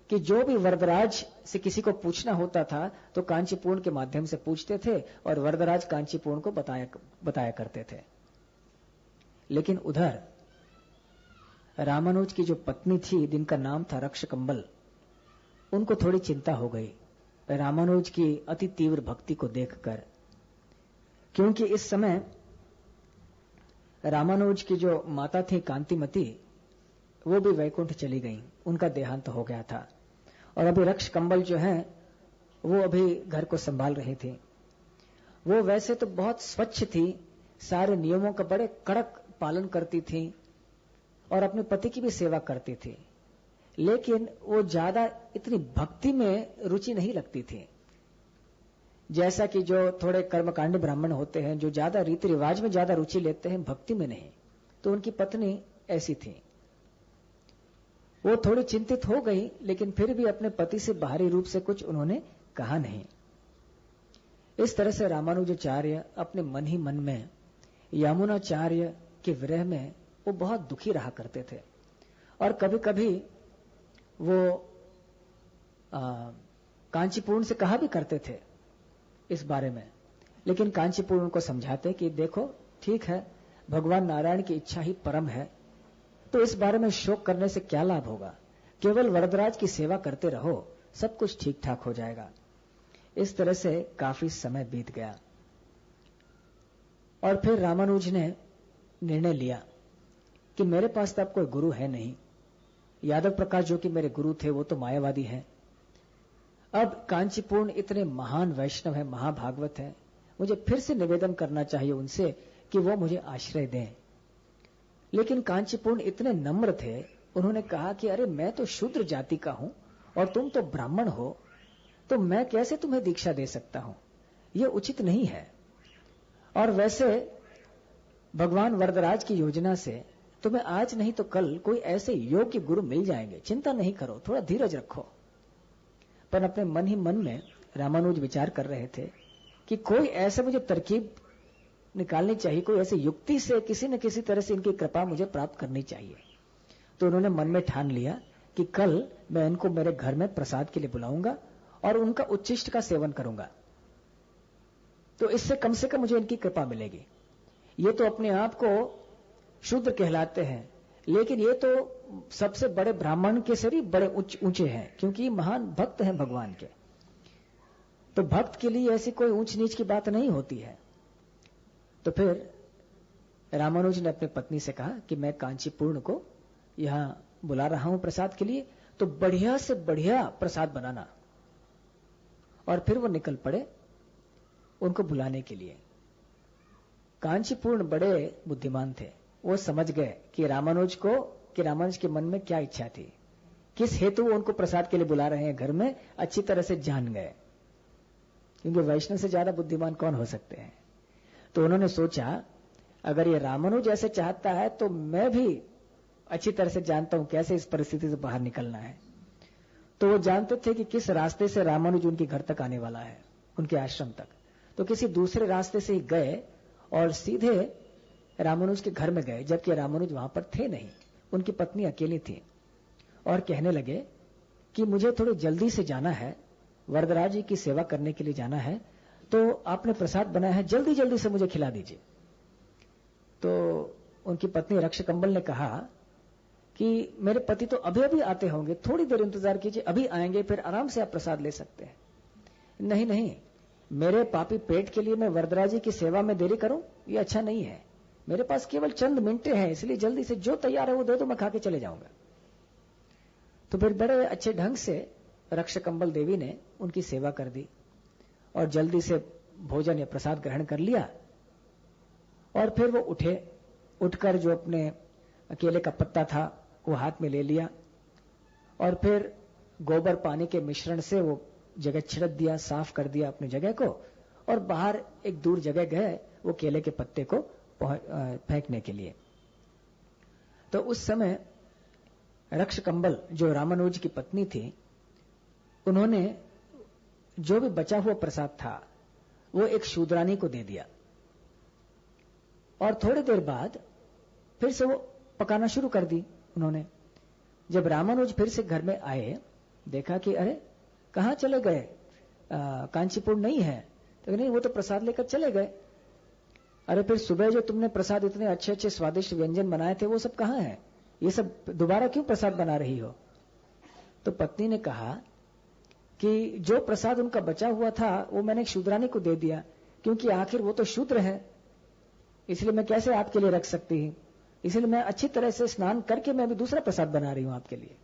कि जो भी वरदराज से किसी को पूछना होता था तो कांचीपूर्ण के माध्यम से पूछते थे और वरदराज कांचीपूर्ण को बताया करते थे। लेकिन उधर रामानुज की जो पत्नी थी, जिनका नाम था रक्षकंबल, उनको थोड़ी चिंता हो गई रामानुज की अति तीव्र भक्ति को देखकर, क्योंकि इस समय रामानुज की जो माता थी कांतिमती, वो भी वैकुंठ चली गई, उनका देहांत हो गया था। और अभी रक्षकंबल जो है वो अभी घर को संभाल रही थी। वो वैसे तो बहुत स्वच्छ थी, सारे नियमों का बड़े कड़क पालन करती थी और अपने पति की भी सेवा करती थी, लेकिन वो ज्यादा इतनी भक्ति में रुचि नहीं लगती थी। जैसा कि जो थोड़े कर्मकांडी ब्राह्मण होते हैं, जो ज्यादा रीति रिवाज में ज्यादा रुचि लेते हैं, भक्ति में नहीं, तो उनकी पत्नी ऐसी थी। वो थोड़ी चिंतित हो गई, लेकिन फिर भी अपने पति से बाहरी रूप से कुछ उन्होंने कहा नहीं। इस तरह से रामानुजाचार्य अपने मन ही मन में यमुनाचार्य के विरह में वो बहुत दुखी रहा करते थे। और कभी कभी वो कांचीपूर्ण से कहा भी करते थे इस बारे में, लेकिन कांचीपूर्ण को समझाते कि देखो ठीक है, भगवान नारायण की इच्छा ही परम है, तो इस बारे में शोक करने से क्या लाभ होगा, केवल वरदराज की सेवा करते रहो, सब कुछ ठीक ठाक हो जाएगा। इस तरह से काफी समय बीत गया और फिर रामानुज ने निर्णय लिया कि मेरे पास तो अब कोई गुरु है नहीं, यादव प्रकाश जो कि मेरे गुरु थे वो तो मायावादी हैं, अब कांचीपूर्ण इतने महान वैष्णव है, महाभागवत है, मुझे फिर से निवेदन करना चाहिए उनसे कि वो मुझे आश्रय दें। लेकिन कांचीपूर्ण इतने नम्र थे, उन्होंने कहा कि अरे मैं तो शूद्र जाति का हूं और तुम तो ब्राह्मण हो, तो मैं कैसे तुम्हें दीक्षा दे सकता हूं, यह उचित नहीं है। और वैसे भगवान वरदराज की योजना से तुम्हें आज नहीं तो कल कोई ऐसे योग्य गुरु मिल जाएंगे, चिंता नहीं करो, थोड़ा धीरज रखो। पर अपने मन ही मन में रामानुज विचार कर रहे थे कि कोई ऐसा मुझे तरकीब निकालनी चाहिए, कोई ऐसी युक्ति से किसी न किसी तरह से इनकी कृपा मुझे प्राप्त करनी चाहिए। तो उन्होंने मन में ठान लिया कि कल मैं इनको मेरे घर में प्रसाद के लिए बुलाऊंगा और उनका उच्छिष्ट का सेवन करूंगा, तो इससे कम से कम मुझे इनकी कृपा मिलेगी। ये तो अपने आप को शूद्र कहलाते हैं, लेकिन ये तो सबसे बड़े ब्राह्मण के से भी बड़े ऊंचे हैं, क्योंकि महान भक्त हैं भगवान के। तो भक्त के लिए ऐसी कोई ऊंच नीच की बात नहीं होती है। तो फिर रामानुज ने अपनी पत्नी से कहा कि मैं कांचीपूर्ण को यहां बुला रहा हूं प्रसाद के लिए, तो बढ़िया से बढ़िया प्रसाद बनाना। और फिर वो निकल पड़े उनको बुलाने के लिए। कांचीपूर्ण बड़े बुद्धिमान थे, वो समझ गए कि रामानुज के मन में क्या इच्छा थी, किस हेतु वो उनको प्रसाद के लिए बुला रहे हैं घर में, अच्छी तरह से जान गए, क्योंकि वैष्णव से ज्यादा बुद्धिमान कौन हो सकते हैं। तो उन्होंने सोचा अगर ये रामानुज ऐसे चाहता है तो मैं भी अच्छी तरह से जानता हूं कैसे इस परिस्थिति से बाहर निकलना है। तो वो जानते थे कि किस रास्ते से रामानुज उनके घर तक आने वाला है, उनके आश्रम तक। तो किसी दूसरे रास्ते से ही गए और सीधे रामानुज के घर में गए, जबकि रामानुज वहां पर थे नहीं, उनकी पत्नी अकेली थी। और कहने लगे कि मुझे थोड़ी जल्दी से जाना है, वरदराज जी की सेवा करने के लिए जाना है, तो आपने प्रसाद बनाया है, जल्दी जल्दी से मुझे खिला दीजिए। तो उनकी पत्नी रक्षकंबल ने कहा कि मेरे पति तो अभी अभी आते होंगे, थोड़ी देर इंतजार कीजिए, अभी आएंगे, फिर आराम से आप प्रसाद ले सकते हैं। नहीं नहीं, मेरे पापी पेट के लिए मैं वरदराज जी की सेवा में देरी करूं, ये अच्छा नहीं है। मेरे पास केवल चंद मिनटें हैं, इसलिए जल्दी से जो तैयार है वो दे दो, मैं खा के चले जाऊंगा। तो फिर बड़े अच्छे ढंग से रक्षकंबल देवी ने उनकी सेवा कर दी और जल्दी से भोजन या प्रसाद ग्रहण कर लिया। और फिर वो उठकर जो अपने केले का पत्ता था वो हाथ में ले लिया और फिर गोबर पानी के मिश्रण से वो जगह छिड़क दिया, साफ कर दिया अपनी जगह को, और बाहर एक दूर जगह गए वो केले के पत्ते को फेंकने के लिए। तो उस समय रक्षकंबल जो रामानुज की पत्नी थी, उन्होंने जो भी बचा हुआ प्रसाद था वो एक शूद्रानी को दे दिया। और थोड़ी देर बाद फिर से वो पकाना शुरू कर दी उन्होंने। जब रामानुज फिर से घर में आए, देखा कि अरे कहां चले गए, कांचीपुर नहीं है। तो नहीं, वो तो प्रसाद लेकर चले गए। अरे फिर सुबह जो तुमने प्रसाद इतने अच्छे अच्छे स्वादिष्ट व्यंजन बनाए थे वो सब कहां है, ये सब दोबारा क्यों प्रसाद बना रही हो। तो पत्नी ने कहा कि जो प्रसाद उनका बचा हुआ था वो मैंने एक शूद्रानी को दे दिया, क्योंकि आखिर वो तो शूद्र है, इसलिए मैं कैसे आपके लिए रख सकती हूं, इसलिए मैं अच्छी तरह से स्नान करके मैं भी दूसरा प्रसाद बना रही हूं आपके लिए।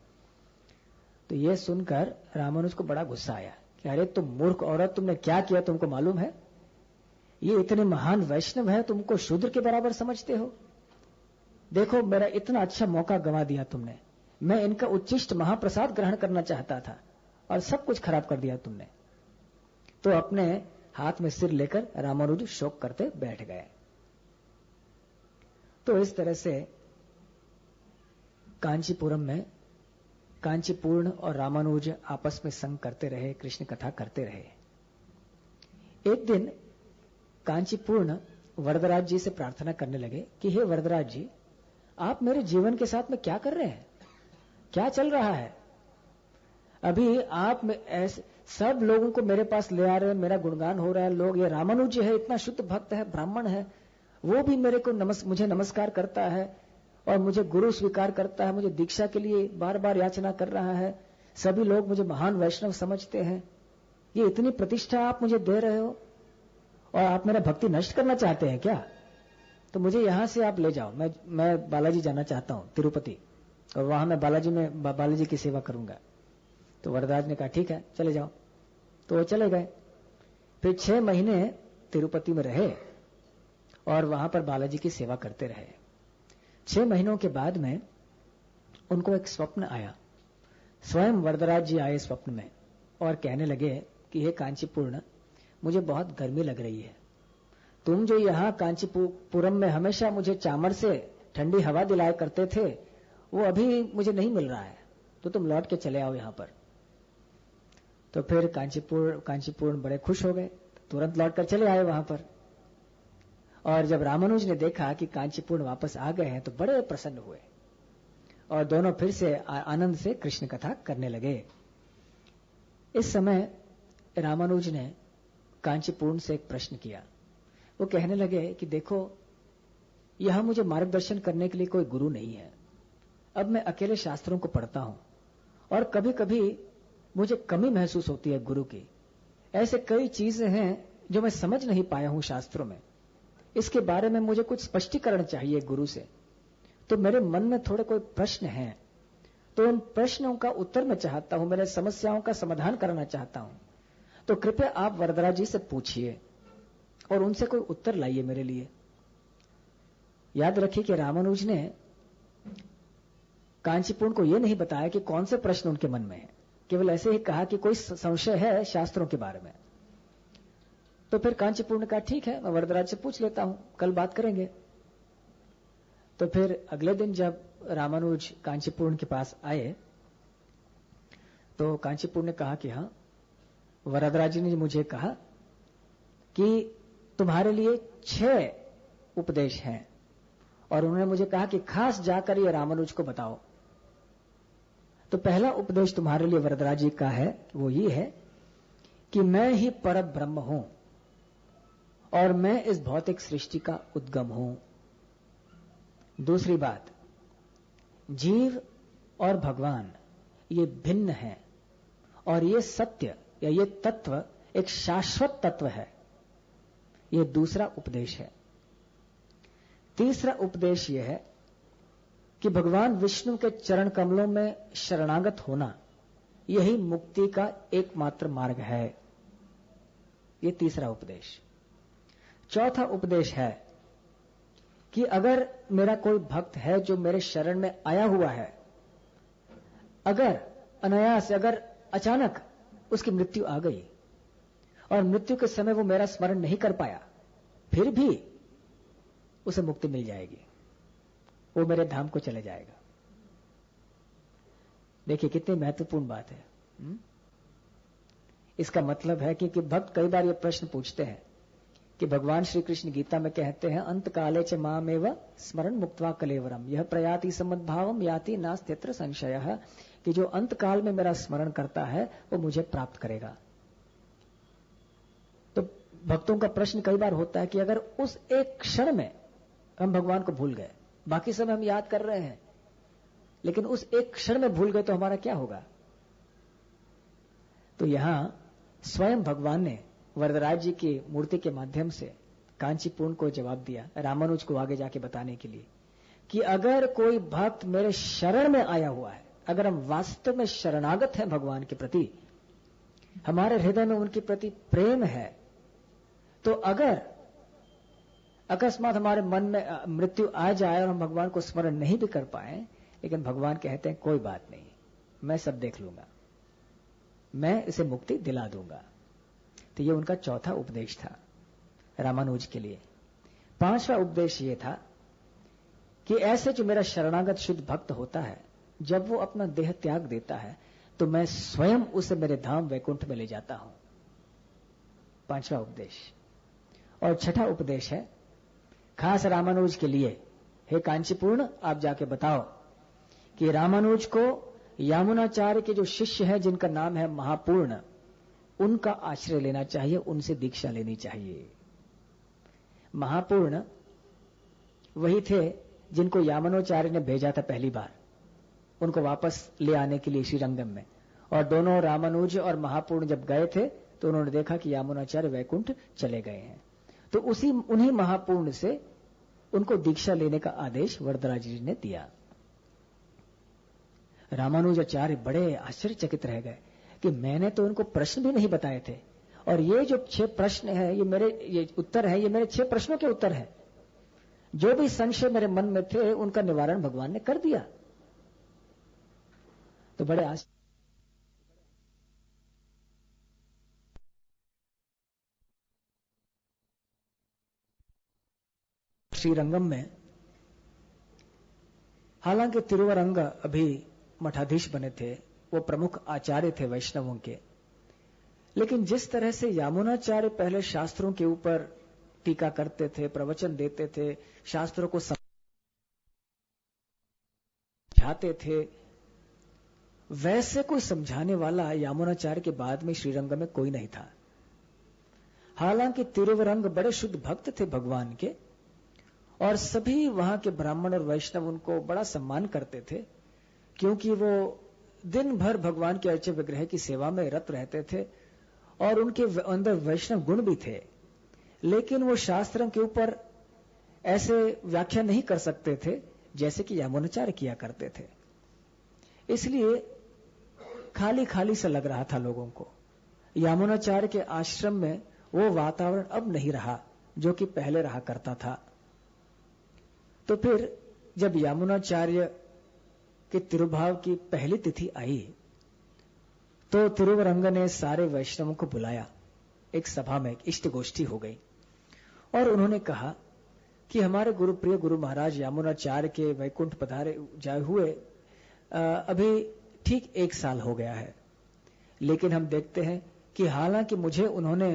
तो यह सुनकर रामानुज को बड़ा गुस्सा आया कि अरे तुम मूर्ख औरत, तुमने क्या किया तुमको मालूम है, ये इतने महान वैष्णव है, तुमको शूद्र के बराबर समझते हो। देखो मेरा इतना अच्छा मौका गंवा दिया तुमने, मैं इनका उच्चिष्ट महाप्रसाद ग्रहण करना चाहता था और सब कुछ खराब कर दिया तुमने। तो अपने हाथ में सिर लेकर रामानुज शोक करते बैठ गए। तो इस तरह से कांचीपुरम में कांचीपूर्ण और रामानुज आपस में संग करते रहे, कृष्ण कथा करते रहे। एक दिन कांचीपूर्ण वरदराज जी से प्रार्थना करने लगे कि हे वरदराज जी, आप मेरे जीवन के साथ में क्या कर रहे हैं, क्या चल रहा है। अभी आप ऐसे सब लोगों को मेरे पास ले आ रहे हैं, मेरा गुणगान हो रहा है, लोग, ये रामानुज जी है, इतना शुद्ध भक्त है, ब्राह्मण है, वो भी मेरे को मुझे नमस्कार करता है और मुझे गुरु स्वीकार करता है, मुझे दीक्षा के लिए बार बार याचना कर रहा है, सभी लोग मुझे महान वैष्णव समझते हैं। ये इतनी प्रतिष्ठा आप मुझे दे रहे हो और आप मेरा भक्ति नष्ट करना चाहते हैं क्या। तो मुझे यहां से आप ले जाओ, मैं बालाजी जाना चाहता हूं, तिरुपति, और वहां मैं बालाजी की सेवा करूंगा। तो वरदराज ने कहा ठीक है चले जाओ। तो वो चले गए। फिर 6 महीने तिरुपति में रहे और वहां पर बालाजी की सेवा करते रहे। 6 महीनों के बाद में उनको एक स्वप्न आया। स्वयं वरदराज जी आए स्वप्न में और कहने लगे कि हे कांचीपूर्ण, मुझे बहुत गर्मी लग रही है, तुम जो यहाँ कांचीपुरम में हमेशा मुझे चामर से ठंडी हवा दिलाया करते थे वो अभी मुझे नहीं मिल रहा है, तो तुम लौट के चले आओ यहाँ पर। तो फिर कांचीपुर बड़े खुश हो गए, तुरंत लौट कर चले आए वहां पर। और जब रामानुज ने देखा कि कांचीपुरण वापस आ गए हैं तो बड़े प्रसन्न हुए और दोनों फिर से आनंद से कृष्ण कथा करने लगे। इस समय रामानुज ने कांचीपुरण से एक प्रश्न किया। वो कहने लगे कि देखो, यहां मुझे मार्गदर्शन करने के लिए कोई गुरु नहीं है। अब मैं अकेले शास्त्रों को पढ़ता हूं और कभी कभी मुझे कमी महसूस होती है गुरु की। ऐसे कई चीजें हैं जो मैं समझ नहीं पाया हूं शास्त्रों में, इसके बारे में मुझे कुछ स्पष्टीकरण चाहिए गुरु से। तो मेरे मन में थोड़े कोई प्रश्न हैं, तो उन प्रश्नों का उत्तर मैं चाहता हूं, मेरे समस्याओं का समाधान करना चाहता हूं। तो कृपया आप वरदराज जी से पूछिए और उनसे कोई उत्तर लाइए मेरे लिए। याद रखिए कि रामानुज ने कांचीपुरण को यह नहीं बताया कि कौन से प्रश्न उनके मन में है, केवल ऐसे ही कहा कि कोई संशय है शास्त्रों के बारे में। तो फिर कांचीपुरण ने कहा ठीक है, मैं वरदराज से पूछ लेता हूं, कल बात करेंगे। तो फिर अगले दिन जब रामानुज कांचीपुरण के पास आए तो कांचीपुरण ने कहा कि हाँ, वरदराज जी ने मुझे कहा कि तुम्हारे लिए 6 उपदेश हैं और उन्होंने मुझे कहा कि खास जाकर ये रामानुज को बताओ। तो पहला उपदेश तुम्हारे लिए वरदराज जी का है, वो ये है कि मैं ही पर ब्रह्म हूं और मैं इस भौतिक सृष्टि का उद्गम हूं। दूसरी बात, जीव और भगवान ये भिन्न हैं और ये सत्य या ये तत्व एक शाश्वत तत्व है। ये दूसरा उपदेश है। तीसरा उपदेश यह है कि भगवान विष्णु के चरण कमलों में शरणागत होना यही मुक्ति का एकमात्र मार्ग है। ये तीसरा उपदेश। चौथा उपदेश है कि अगर मेरा कोई भक्त है जो मेरे शरण में आया हुआ है, अगर अनायास, अगर अचानक उसकी मृत्यु आ गई और मृत्यु के समय वो मेरा स्मरण नहीं कर पाया, फिर भी उसे मुक्ति मिल जाएगी, वो मेरे धाम को चले जाएगा। देखिए कितनी महत्वपूर्ण बात है। इसका मतलब है कि भक्त कई बार ये प्रश्न पूछते हैं कि भगवान श्री कृष्ण गीता में कहते हैं अंत काले च मामेव स्मरण मुक्त्वा कलेवरम यह प्रयाति समद्भावम याति नास्त्यत्र संशयः, कि जो अंत काल में मेरा स्मरण करता है वो मुझे प्राप्त करेगा। तो भक्तों का प्रश्न कई बार होता है कि अगर उस एक क्षण में हम भगवान को भूल गए, बाकी समय हम याद कर रहे हैं, लेकिन उस एक क्षण में भूल गए तो हमारा क्या होगा? तो यहां स्वयं भगवान ने वरदराज जी की मूर्ति के माध्यम से कांचीपुरण को जवाब दिया, रामानुज को आगे जाके बताने के लिए कि अगर कोई भक्त मेरे शरण में आया हुआ है, अगर हम वास्तव में शरणागत हैं भगवान के प्रति, हमारे हृदय में उनके प्रति प्रेम है, तो अगर अकस्मात हमारे मन में मृत्यु आ जाए और हम भगवान को स्मरण नहीं भी कर पाए, लेकिन भगवान कहते हैं कोई बात नहीं, मैं सब देख लूंगा, मैं इसे मुक्ति दिला दूंगा। तो ये उनका चौथा उपदेश था रामानुज के लिए। पांचवा उपदेश ये था कि ऐसे जो मेरा शरणागत शुद्ध भक्त होता है, जब वो अपना देह त्याग देता है तो मैं स्वयं उसे मेरे धाम वैकुंठ में ले जाता हूं। पांचवा उपदेश। और छठा उपदेश है खास रामानुज के लिए, हे कांचीपुरण आप जाके बताओ कि रामानुज को यामुनाचार्य के जो शिष्य हैं जिनका नाम है महापूर्ण, उनका आश्रय लेना चाहिए, उनसे दीक्षा लेनी चाहिए। महापूर्ण वही थे जिनको यामुनाचार्य ने भेजा था पहली बार, उनको वापस ले आने के लिए श्रीरंगम में। और दोनों रामानुज और महापूर्ण जब गए थे तो उन्होंने देखा कि यामुनाचार्य वैकुंठ चले गए हैं, तो उन्हीं महापूर्ण से उनको दीक्षा लेने का आदेश वरदराज जी ने दिया। रामानुजाचार्य बड़े आश्चर्यचकित रह गए कि मैंने तो उनको प्रश्न भी नहीं बताए थे, और ये जो 6 प्रश्न है ये उत्तर है, ये मेरे 6 प्रश्नों के उत्तर है। जो भी संशय मेरे मन में थे उनका निवारण भगवान ने कर दिया। तो बड़े आश्चर्य। श्रीरंगम में हालांकि तिरुवरंग अभी मठाधीश बने थे, वो प्रमुख आचार्य थे वैष्णवों के, लेकिन जिस तरह से यामुनाचार्य पहले शास्त्रों के ऊपर टीका करते थे, प्रवचन देते थे, शास्त्रों को समझाते थे, वैसे कोई समझाने वाला यामुनाचार्य के बाद में श्रीरंग में कोई नहीं था। हालांकि तिरुवरंग बड़े शुद्ध भक्त थे भगवान के, और सभी वहां के ब्राह्मण और वैष्णव उनको बड़ा सम्मान करते थे, क्योंकि वो दिन भर भगवान के अर्चे विग्रह की सेवा में रत रहते थे और उनके अंदर वैष्णव गुण भी थे। लेकिन वो शास्त्रों के ऊपर ऐसे व्याख्या नहीं कर सकते थे जैसे कि यामुनाचार्य किया करते थे। इसलिए खाली खाली सा लग रहा था लोगों को। यामुनाचार्य के आश्रम में वो वातावरण अब नहीं रहा जो कि पहले रहा करता था। तो फिर जब यामुनाचार्य के तिरुभाव की पहली तिथि आई तो तिरुवरंग ने सारे वैष्णवों को बुलाया। एक सभा में एक इष्ट गोष्ठी हो गई और उन्होंने कहा कि हमारे गुरुप्रिय गुरु महाराज यामुनाचार्य के वैकुंठ पधारे जाए हुए अभी ठीक 1 साल हो गया है, लेकिन हम देखते हैं कि हालांकि मुझे उन्होंने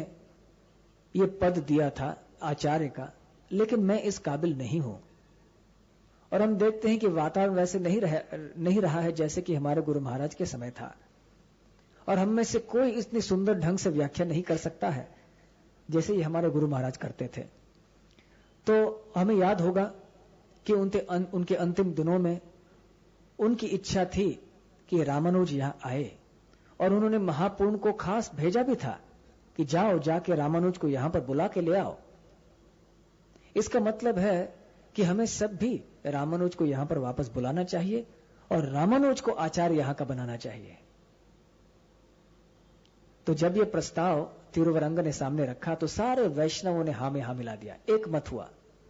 ये पद दिया था आचार्य का, लेकिन मैं इस काबिल नहीं हूं। और हम देखते हैं कि वातावरण वैसे नहीं रहा है जैसे कि हमारे गुरु महाराज के समय था, और हम में से कोई इतनी सुंदर ढंग से व्याख्या नहीं कर सकता है जैसे ये हमारे गुरु महाराज करते थे। तो हमें याद होगा कि उनके अंतिम दिनों में उनकी इच्छा थी कि रामानुज यहां आए, और उन्होंने महापूर्ण को खास भेजा भी था कि जाओ जाके रामानुज को यहां पर बुला के ले आओ। इसका मतलब है कि हमें सब भी रामानुज को यहां पर वापस बुलाना चाहिए और रामानुज को आचार्य यहां का बनाना चाहिए। तो जब यह प्रस्ताव तिरुवरंग ने सामने रखा तो सारे वैष्णवों ने हां में हां मिला दिया, एक मत हुआ,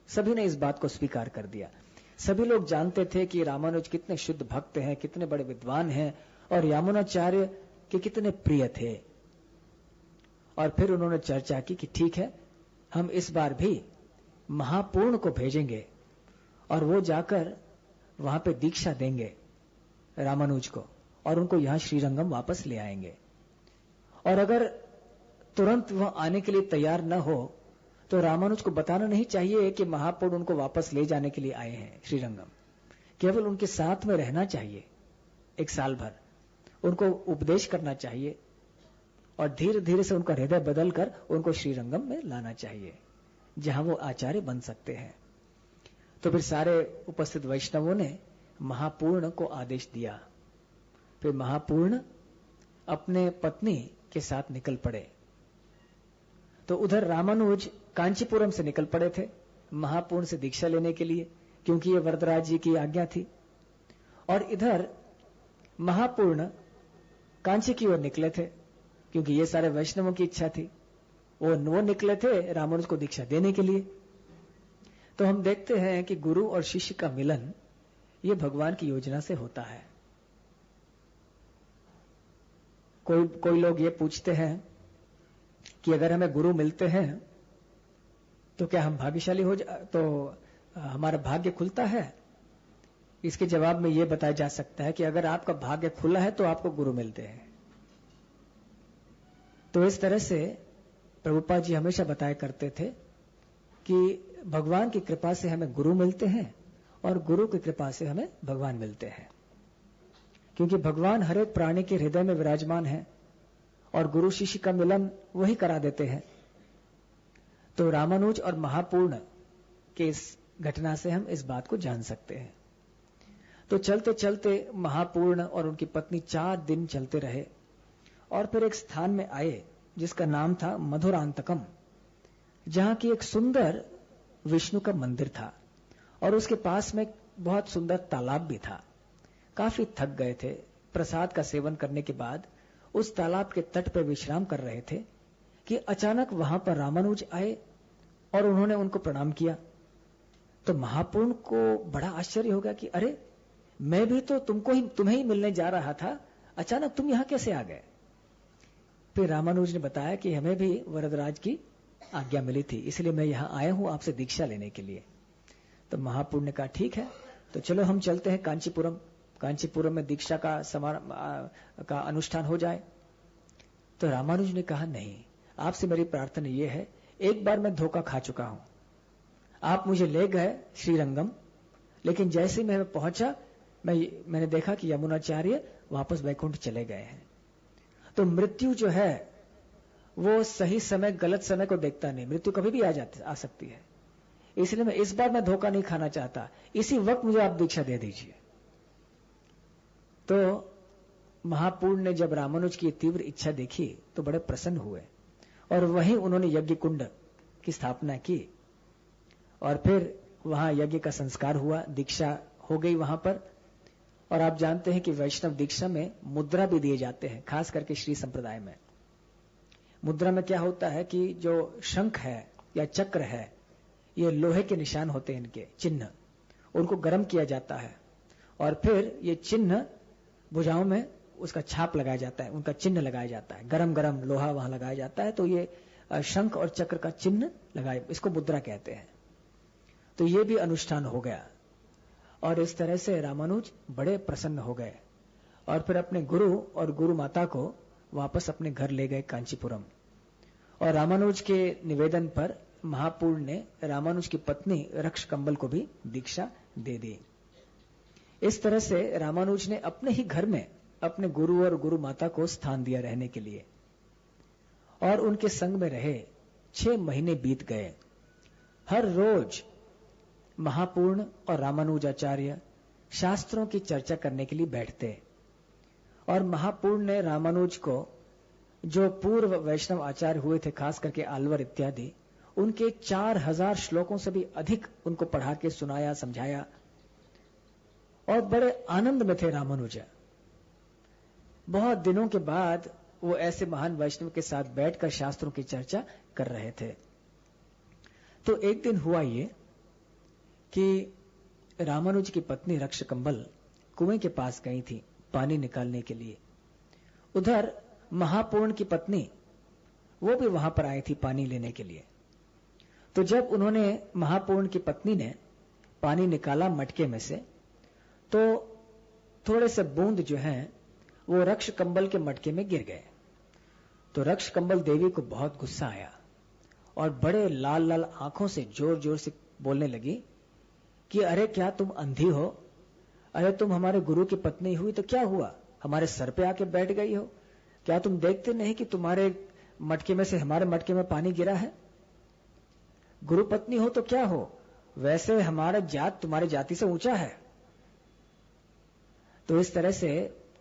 सभी ने इस बात को स्वीकार कर दिया। सभी लोग जानते थे कि रामानुज कितने शुद्ध भक्त हैं, कितने बड़े विद्वान हैं और यामुनाचार्य के कितने प्रिय थे। और फिर उन्होंने चर्चा की कि ठीक है, हम इस बार भी महापूर्ण को भेजेंगे और वो जाकर वहां पे दीक्षा देंगे रामानुज को और उनको यहां श्रीरंगम वापस ले आएंगे। और अगर तुरंत वह आने के लिए तैयार न हो तो रामानुज को बताना नहीं चाहिए कि महापूर्ण उनको वापस ले जाने के लिए आए हैं श्रीरंगम। केवल उनके साथ में रहना चाहिए 1 साल भर, उनको उपदेश करना चाहिए और धीरे धीरे से उनका हृदय बदलकर उनको श्रीरंगम में लाना चाहिए जहां वो आचार्य बन सकते हैं। तो फिर सारे उपस्थित वैष्णवों ने महापूर्ण को आदेश दिया। फिर महापूर्ण अपने पत्नी के साथ निकल पड़े। तो उधर रामानुज कांचीपुरम से निकल पड़े थे महापूर्ण से दीक्षा लेने के लिए, क्योंकि ये वरदराज जी की आज्ञा थी। और इधर महापूर्ण कांची की ओर निकले थे, क्योंकि ये सारे वैष्णवों की इच्छा थी। वो निकले थे रामानुज को दीक्षा देने के लिए। तो हम देखते हैं कि गुरु और शिष्य का मिलन ये भगवान की योजना से होता है। कोई लोग ये पूछते हैं कि अगर हमें गुरु मिलते हैं तो क्या हम भाग्यशाली तो हमारा भाग्य खुलता है? इसके जवाब में यह बताया जा सकता है कि अगर आपका भाग्य खुला है तो आपको गुरु मिलते हैं। तो इस तरह से प्रभुपाद जी हमेशा बताया करते थे कि भगवान की कृपा से हमें गुरु मिलते हैं और गुरु की कृपा से हमें भगवान मिलते हैं, क्योंकि भगवान हर एक प्राणी के हृदय में विराजमान है और गुरु शिष्य का मिलन वही करा देते हैं। तो रामानुज और महापूर्ण के इस घटना से हम इस बात को जान सकते हैं। तो चलते चलते महापूर्ण और उनकी पत्नी 4 दिन चलते रहे और फिर एक स्थान में आए जिसका नाम था मधुरांतकम, जहां की एक सुंदर विष्णु का मंदिर था और उसके पास में बहुत सुंदर तालाब भी था। काफी थक गए थे, प्रसाद का सेवन करने के बाद उस तालाब के तट पर विश्राम कर रहे थे कि अचानक वहां पर रामानुज आए और उन्होंने उनको प्रणाम किया। तो महापूर्ण को बड़ा आश्चर्य हो गया कि अरे, मैं भी तो तुम्हें ही मिलने जा रहा था, अचानक तुम यहां कैसे आ गए? फिर रामानुज ने बताया कि हमें भी वरदराज की आज्ञा मिली थी, इसलिए मैं यहां आया हूं आपसे दीक्षा लेने के लिए। तो महापूर्ण ने कहा ठीक है, तो चलो हम चलते हैं कांचीपुरम। कांचीपुरम में दीक्षा का अनुष्ठान हो जाए। तो रामानुज ने कहा नहीं, आपसे मेरी प्रार्थना यह है एक बार मैं धोखा खा चुका हूं। आप मुझे ले गए श्रीरंगम, लेकिन जैसे ही मैं पहुंचा मैंने देखा कि यमुनाचार्य वापस वैकुंठ चले गए हैं। तो मृत्यु जो है वो सही समय गलत समय को देखता नहीं, मृत्यु कभी भी आ सकती है। इसलिए मैं इस बार मैं धोखा नहीं खाना चाहता, इसी वक्त मुझे आप दीक्षा दे दीजिए। तो महापूर्ण ने जब रामानुज की तीव्र इच्छा देखी तो बड़े प्रसन्न हुए और वहीं उन्होंने यज्ञ कुंड की स्थापना की और फिर वहां यज्ञ का संस्कार हुआ, दीक्षा हो गई वहां पर। और आप जानते हैं कि वैष्णव दीक्षा में मुद्रा भी दिए जाते हैं, खास करके श्री संप्रदाय में। मुद्रा में क्या होता है कि जो शंख है या चक्र है, ये लोहे के निशान होते हैं, इनके चिन्ह, उनको गर्म किया जाता है और फिर ये चिन्ह भुजाओं में उसका छाप लगाया जाता है, उनका चिन्ह लगाया जाता है, गरम गरम लोहा वहां लगाया जाता है। तो ये शंख और चक्र का चिन्ह लगाए, इसको मुद्रा कहते हैं। तो ये भी अनुष्ठान हो गया और इस तरह से रामानुज बड़े प्रसन्न हो गए और फिर अपने गुरु और गुरु माता को वापस अपने घर ले गए कांचीपुरम। और रामानुज के निवेदन पर महापूर्ण ने रामानुज की पत्नी रक्ष कंबल को भी दीक्षा दे दी। इस तरह से रामानुज ने अपने ही घर में अपने गुरु और गुरु माता को स्थान दिया रहने के लिए और उनके संग में रहे। 6 महीने बीत गए। हर रोज महापूर्ण और रामानुजाचार्य शास्त्रों की चर्चा करने के लिए बैठते और महापूर्ण ने रामानुज को जो पूर्व वैष्णव आचार्य हुए थे, खास करके आल्वर इत्यादि, उनके 4000 श्लोकों से भी अधिक उनको पढ़ा के सुनाया, समझाया और बड़े आनंद में थे रामानुज। बहुत दिनों के बाद वो ऐसे महान वैष्णव के साथ बैठकर शास्त्रों की चर्चा कर रहे थे। तो एक दिन हुआ ये कि रामानुज की पत्नी रक्ष कंबल कुएं के पास गई थी पानी निकालने के लिए। उधर महापूर्ण की पत्नी वो भी वहां पर आई थी पानी लेने के लिए। तो जब उन्होंने महापूर्ण की पत्नी ने पानी निकाला मटके में से, तो थोड़े से बूंद जो हैं वो रक्ष कंबल के मटके में गिर गए। तो रक्ष कंबल देवी को बहुत गुस्सा आया और बड़े लाल लाल आंखों से जोर जोर से बोलने लगी कि अरे क्या तुम अंधी हो? अरे तुम हमारे गुरु की पत्नी हुई तो क्या हुआ? हमारे सर पे आके बैठ गई हो? क्या तुम देखते नहीं कि तुम्हारे मटके में से हमारे मटके में पानी गिरा है? गुरु पत्नी हो तो क्या हो, वैसे हमारा जात तुम्हारी जाति से ऊंचा है। तो इस तरह से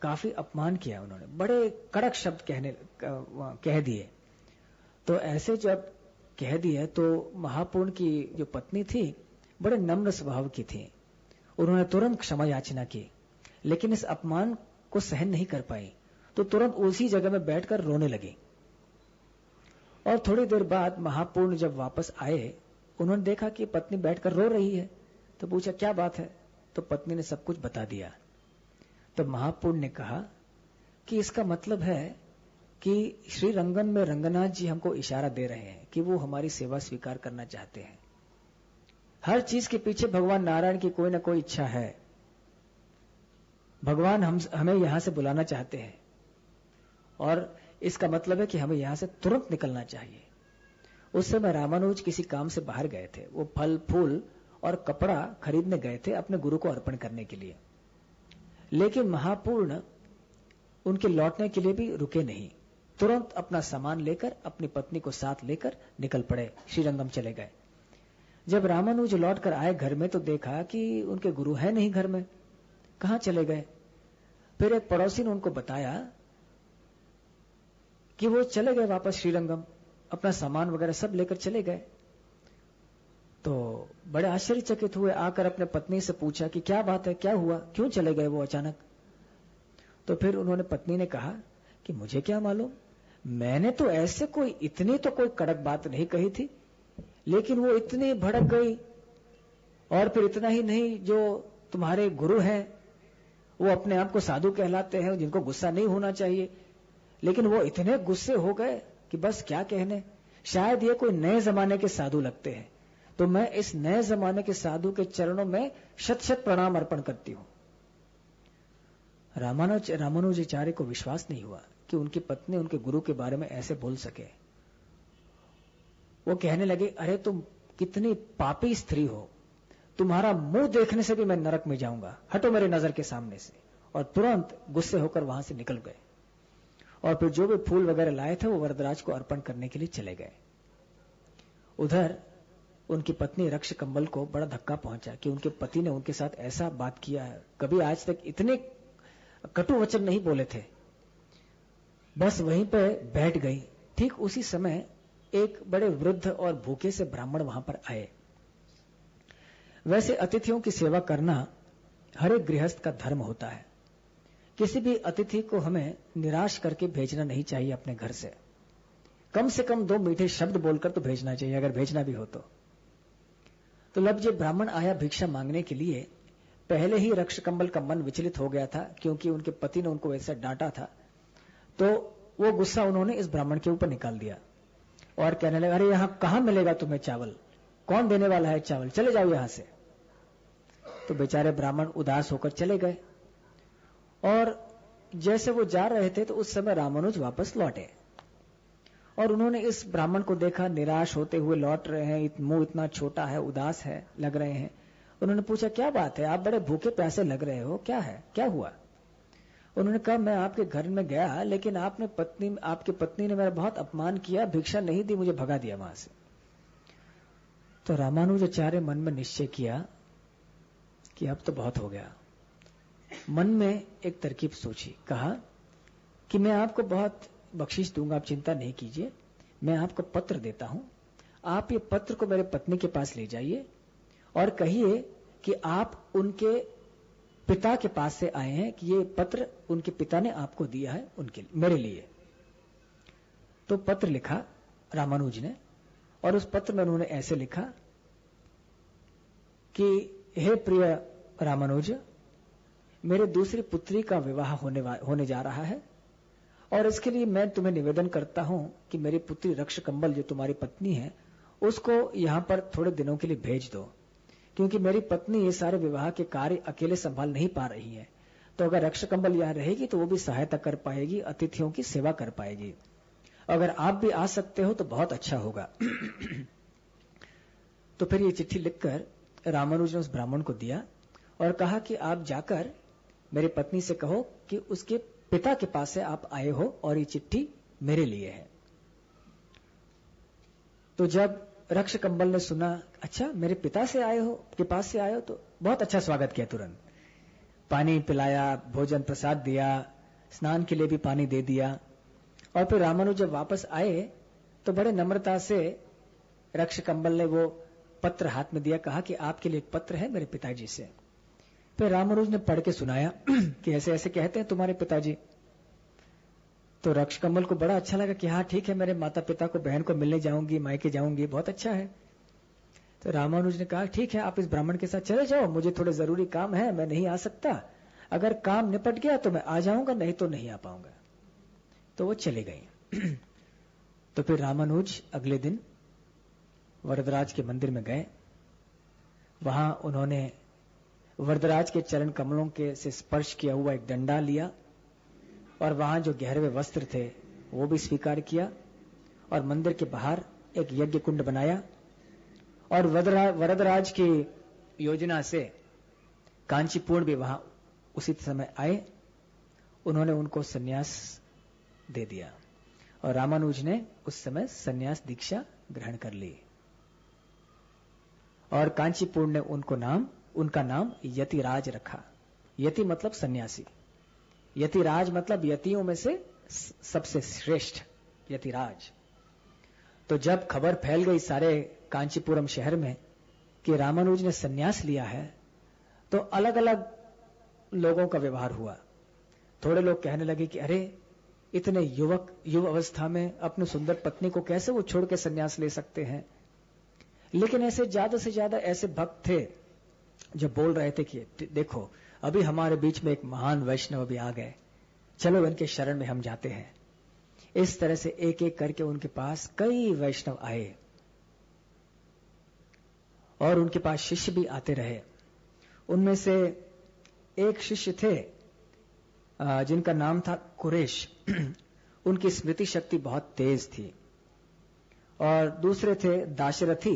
काफी अपमान किया उन्होंने, बड़े कड़क शब्द कह दिए। तो ऐसे जब कह दिए तो महापूर्ण की जो पत्नी थी बड़े नम्र स्वभाव की थी, उन्होंने तुरंत क्षमा याचना की, लेकिन इस अपमान को सहन नहीं कर पाई तो तुरंत उसी जगह में बैठकर रोने लगी। और थोड़ी देर बाद महापूर्ण जब वापस आए, उन्होंने देखा कि पत्नी बैठकर रो रही है। तो पूछा क्या बात है? तो पत्नी ने सब कुछ बता दिया। तो महापूर्ण ने कहा कि इसका मतलब है कि श्री रंगन में रंगनाथ जी हमको इशारा दे रहे हैं कि वो हमारी सेवा स्वीकार करना चाहते हैं। हर चीज के पीछे भगवान नारायण की कोई ना कोई इच्छा है। भगवान हमें यहां से बुलाना चाहते हैं और इसका मतलब है कि हमें यहां से तुरंत निकलना चाहिए। उस समय रामानुज किसी काम से बाहर गए थे, वो फल फूल और कपड़ा खरीदने गए थे अपने गुरु को अर्पण करने के लिए। लेकिन महापूर्ण उनके लौटने के लिए भी रुके नहीं, तुरंत अपना सामान लेकर अपनी पत्नी को साथ लेकर निकल पड़े, श्रीरंगम चले गए। जब रामानुज लौटकर आए घर में तो देखा कि उनके गुरु है नहीं घर में, कहां चले गए। फिर एक पड़ोसी ने उनको बताया कि वो चले गए वापस श्रीरंगम, अपना सामान वगैरह सब लेकर चले गए। तो बड़े आश्चर्यचकित हुए, आकर अपने पत्नी से पूछा कि क्या बात है, क्या हुआ, क्यों चले गए वो अचानक। तो फिर उन्होंने पत्नी ने कहा कि मुझे क्या मालूम, मैंने तो ऐसे कोई इतनी तो कोई कड़क बात नहीं कही थी, लेकिन वो इतनी भड़क गई। और फिर इतना ही नहीं, जो तुम्हारे गुरु हैं वो अपने आप को साधु कहलाते हैं, जिनको गुस्सा नहीं होना चाहिए, लेकिन वो इतने गुस्से हो गए कि बस क्या कहने। शायद ये कोई नए जमाने के साधु लगते हैं, तो मैं इस नए जमाने के साधु के चरणों में शत शत प्रणाम अर्पण करती हूं। रामानुजाचार्य को विश्वास नहीं हुआ कि उनकी पत्नी उनके गुरु के बारे में ऐसे बोल सके। वो कहने लगे, अरे तुम कितनी पापी स्त्री हो, तुम्हारा मुंह देखने से भी मैं नरक में जाऊंगा, हटो मेरे नजर के सामने से। और तुरंत गुस्से होकर वहां से निकल गए और फिर जो भी फूल वगैरह लाए थे वो वरदराज को अर्पण करने के लिए चले गए। उधर उनकी पत्नी रक्षकंबल को बड़ा धक्का पहुंचा कि उनके पति ने उनके साथ ऐसा बात किया है, कभी आज तक इतने कटु वचन नहीं बोले थे। बस वहीं पे बैठ गई। ठीक उसी समय एक बड़े वृद्ध और भूखे से ब्राह्मण वहां पर आए। वैसे अतिथियों की सेवा करना हर एक गृहस्थ का धर्म होता है। किसी भी अतिथि को हमें निराश करके भेजना नहीं चाहिए अपने घर से कम 2 मीठे शब्द बोलकर तो भेजना चाहिए, अगर भेजना भी हो तो। लब जब ब्राह्मण आया भिक्षा मांगने के लिए, पहले ही रक्षकंबल का मन विचलित हो गया था क्योंकि उनके पति ने उनको वैसा डांटा था। तो वो गुस्सा उन्होंने इस ब्राह्मण के ऊपर निकाल दिया और कहने लगा, अरे यहां कहां मिलेगा तुम्हें चावल, कौन देने वाला है चावल, चले जाओ यहां से। तो बेचारे ब्राह्मण उदास होकर चले गए और जैसे वो जा रहे थे तो उस समय रामानुज वापस लौटे और उन्होंने इस ब्राह्मण को देखा, निराश होते हुए लौट रहे हैं, मुंह इतना छोटा है, उदास है, लग रहे हैं। उन्होंने पूछा, क्या बात है, आप बड़े भूखे प्यासे लग रहे हो, क्या है, क्या हुआ? उन्होंने कहा, मैं आपके घर में गया लेकिन आपकी पत्नी ने मेरा बहुत अपमान किया, भिक्षा नहीं दी, मुझे भगा दिया वहां से। तो रामानुजाचार्य मन में निश्चय किया कि अब तो बहुत हो गया। मन में एक तरकीब सोची, कहा कि मैं आपको बहुत बख्शिश दूंगा, आप चिंता नहीं कीजिए, मैं आपको पत्र देता हूं, आप ये पत्र को मेरे पत्नी के पास ले जाइए और कहिए कि आप उनके पिता के पास से आए हैं, कि ये पत्र उनके पिता ने आपको दिया है मेरे लिए। तो पत्र लिखा रामानुज ने और उस पत्र में उन्होंने ऐसे लिखा कि हे प्रिय रामानुज, मेरे दूसरी पुत्री का विवाह होने जा रहा है और इसके लिए मैं तुम्हें निवेदन करता हूं कि मेरी पुत्री रक्षकंबल जो तुम्हारी पत्नी है उसको यहां पर थोड़े दिनों के लिए भेज दो, क्योंकि मेरी पत्नी ये सारे विवाह के कार्य अकेले संभाल नहीं पा रही है। तो अगर रक्षकंबल यहां रहेगी तो वो भी सहायता कर पाएगी, अतिथियों की सेवा कर पाएगी। अगर आप भी आ सकते हो तो बहुत अच्छा होगा। तो फिर ये चिट्ठी लिखकर रामानुज ने उस ब्राह्मण को दिया और कहा कि आप जाकर मेरी पत्नी से कहो कि उसके पिता के पास से आप आए हो और ये चिट्ठी मेरे लिए है। तो जब रक्षकंबल ने सुना, अच्छा मेरे पिता से आए हो, के पास से आए हो, तो बहुत अच्छा स्वागत किया, तुरंत पानी पिलाया, भोजन प्रसाद दिया, स्नान के लिए भी पानी दे दिया। और फिर रामानुज जब वापस आए तो बड़े नम्रता से रक्षकंबल ने वो पत्र हाथ में दिया, कहा कि आपके लिए एक पत्र है मेरे पिताजी से। फिर रामानुज ने पढ़ के सुनाया कि ऐसे ऐसे कहते हैं तुम्हारे पिताजी। तो रक्षकंबल को बड़ा अच्छा लगा कि हाँ ठीक है, मेरे माता पिता को, बहन को मिलने जाऊंगी, मायके जाऊंगी, बहुत अच्छा है। तो रामानुज ने कहा, ठीक है आप इस ब्राह्मण के साथ चले जाओ, मुझे थोड़े जरूरी काम है, मैं नहीं आ सकता, अगर काम निपट गया तो मैं आ जाऊंगा, नहीं तो नहीं आ पाऊंगा। तो वो चले गए। तो फिर रामानुज अगले दिन वरदराज के मंदिर में गए। वहां उन्होंने वरदराज के चरण कमलों के से स्पर्श किया हुआ एक डंडा लिया और वहां जो गहरे वस्त्र थे वो भी स्वीकार किया और मंदिर के बाहर एक यज्ञ कुंड बनाया। और वरदराज की योजना से कांचीपुर भी वहां उसी समय आए। उन्होंने उनको सन्यास दे दिया और रामानुज ने उस समय सन्यास दीक्षा ग्रहण कर ली और कांचीपुर ने उनका नाम यतिराज रखा। यति मतलब सन्यासी, यतिराज मतलब यतियों में से सबसे श्रेष्ठ यतिराज। तो जब खबर फैल गई सारे कांचीपुरम शहर में कि रामानुज ने सन्यास लिया है, तो अलग अलग लोगों का व्यवहार हुआ। थोड़े लोग कहने लगे कि अरे इतने युवा अवस्था में अपनी सुंदर पत्नी को कैसे वो छोड़ के सन्यास ले सकते हैं। लेकिन ऐसे ज्यादा से ज्यादा ऐसे भक्त थे जो बोल रहे थे कि देखो अभी हमारे बीच में एक महान वैष्णव भी आ गए, चलो इनके शरण में हम जाते हैं। इस तरह से एक एक करके उनके पास कई वैष्णव आए और उनके पास शिष्य भी आते रहे। उनमें से एक शिष्य थे जिनका नाम था कुरेश। उनकी स्मृति शक्ति बहुत तेज थी और दूसरे थे दाशरथी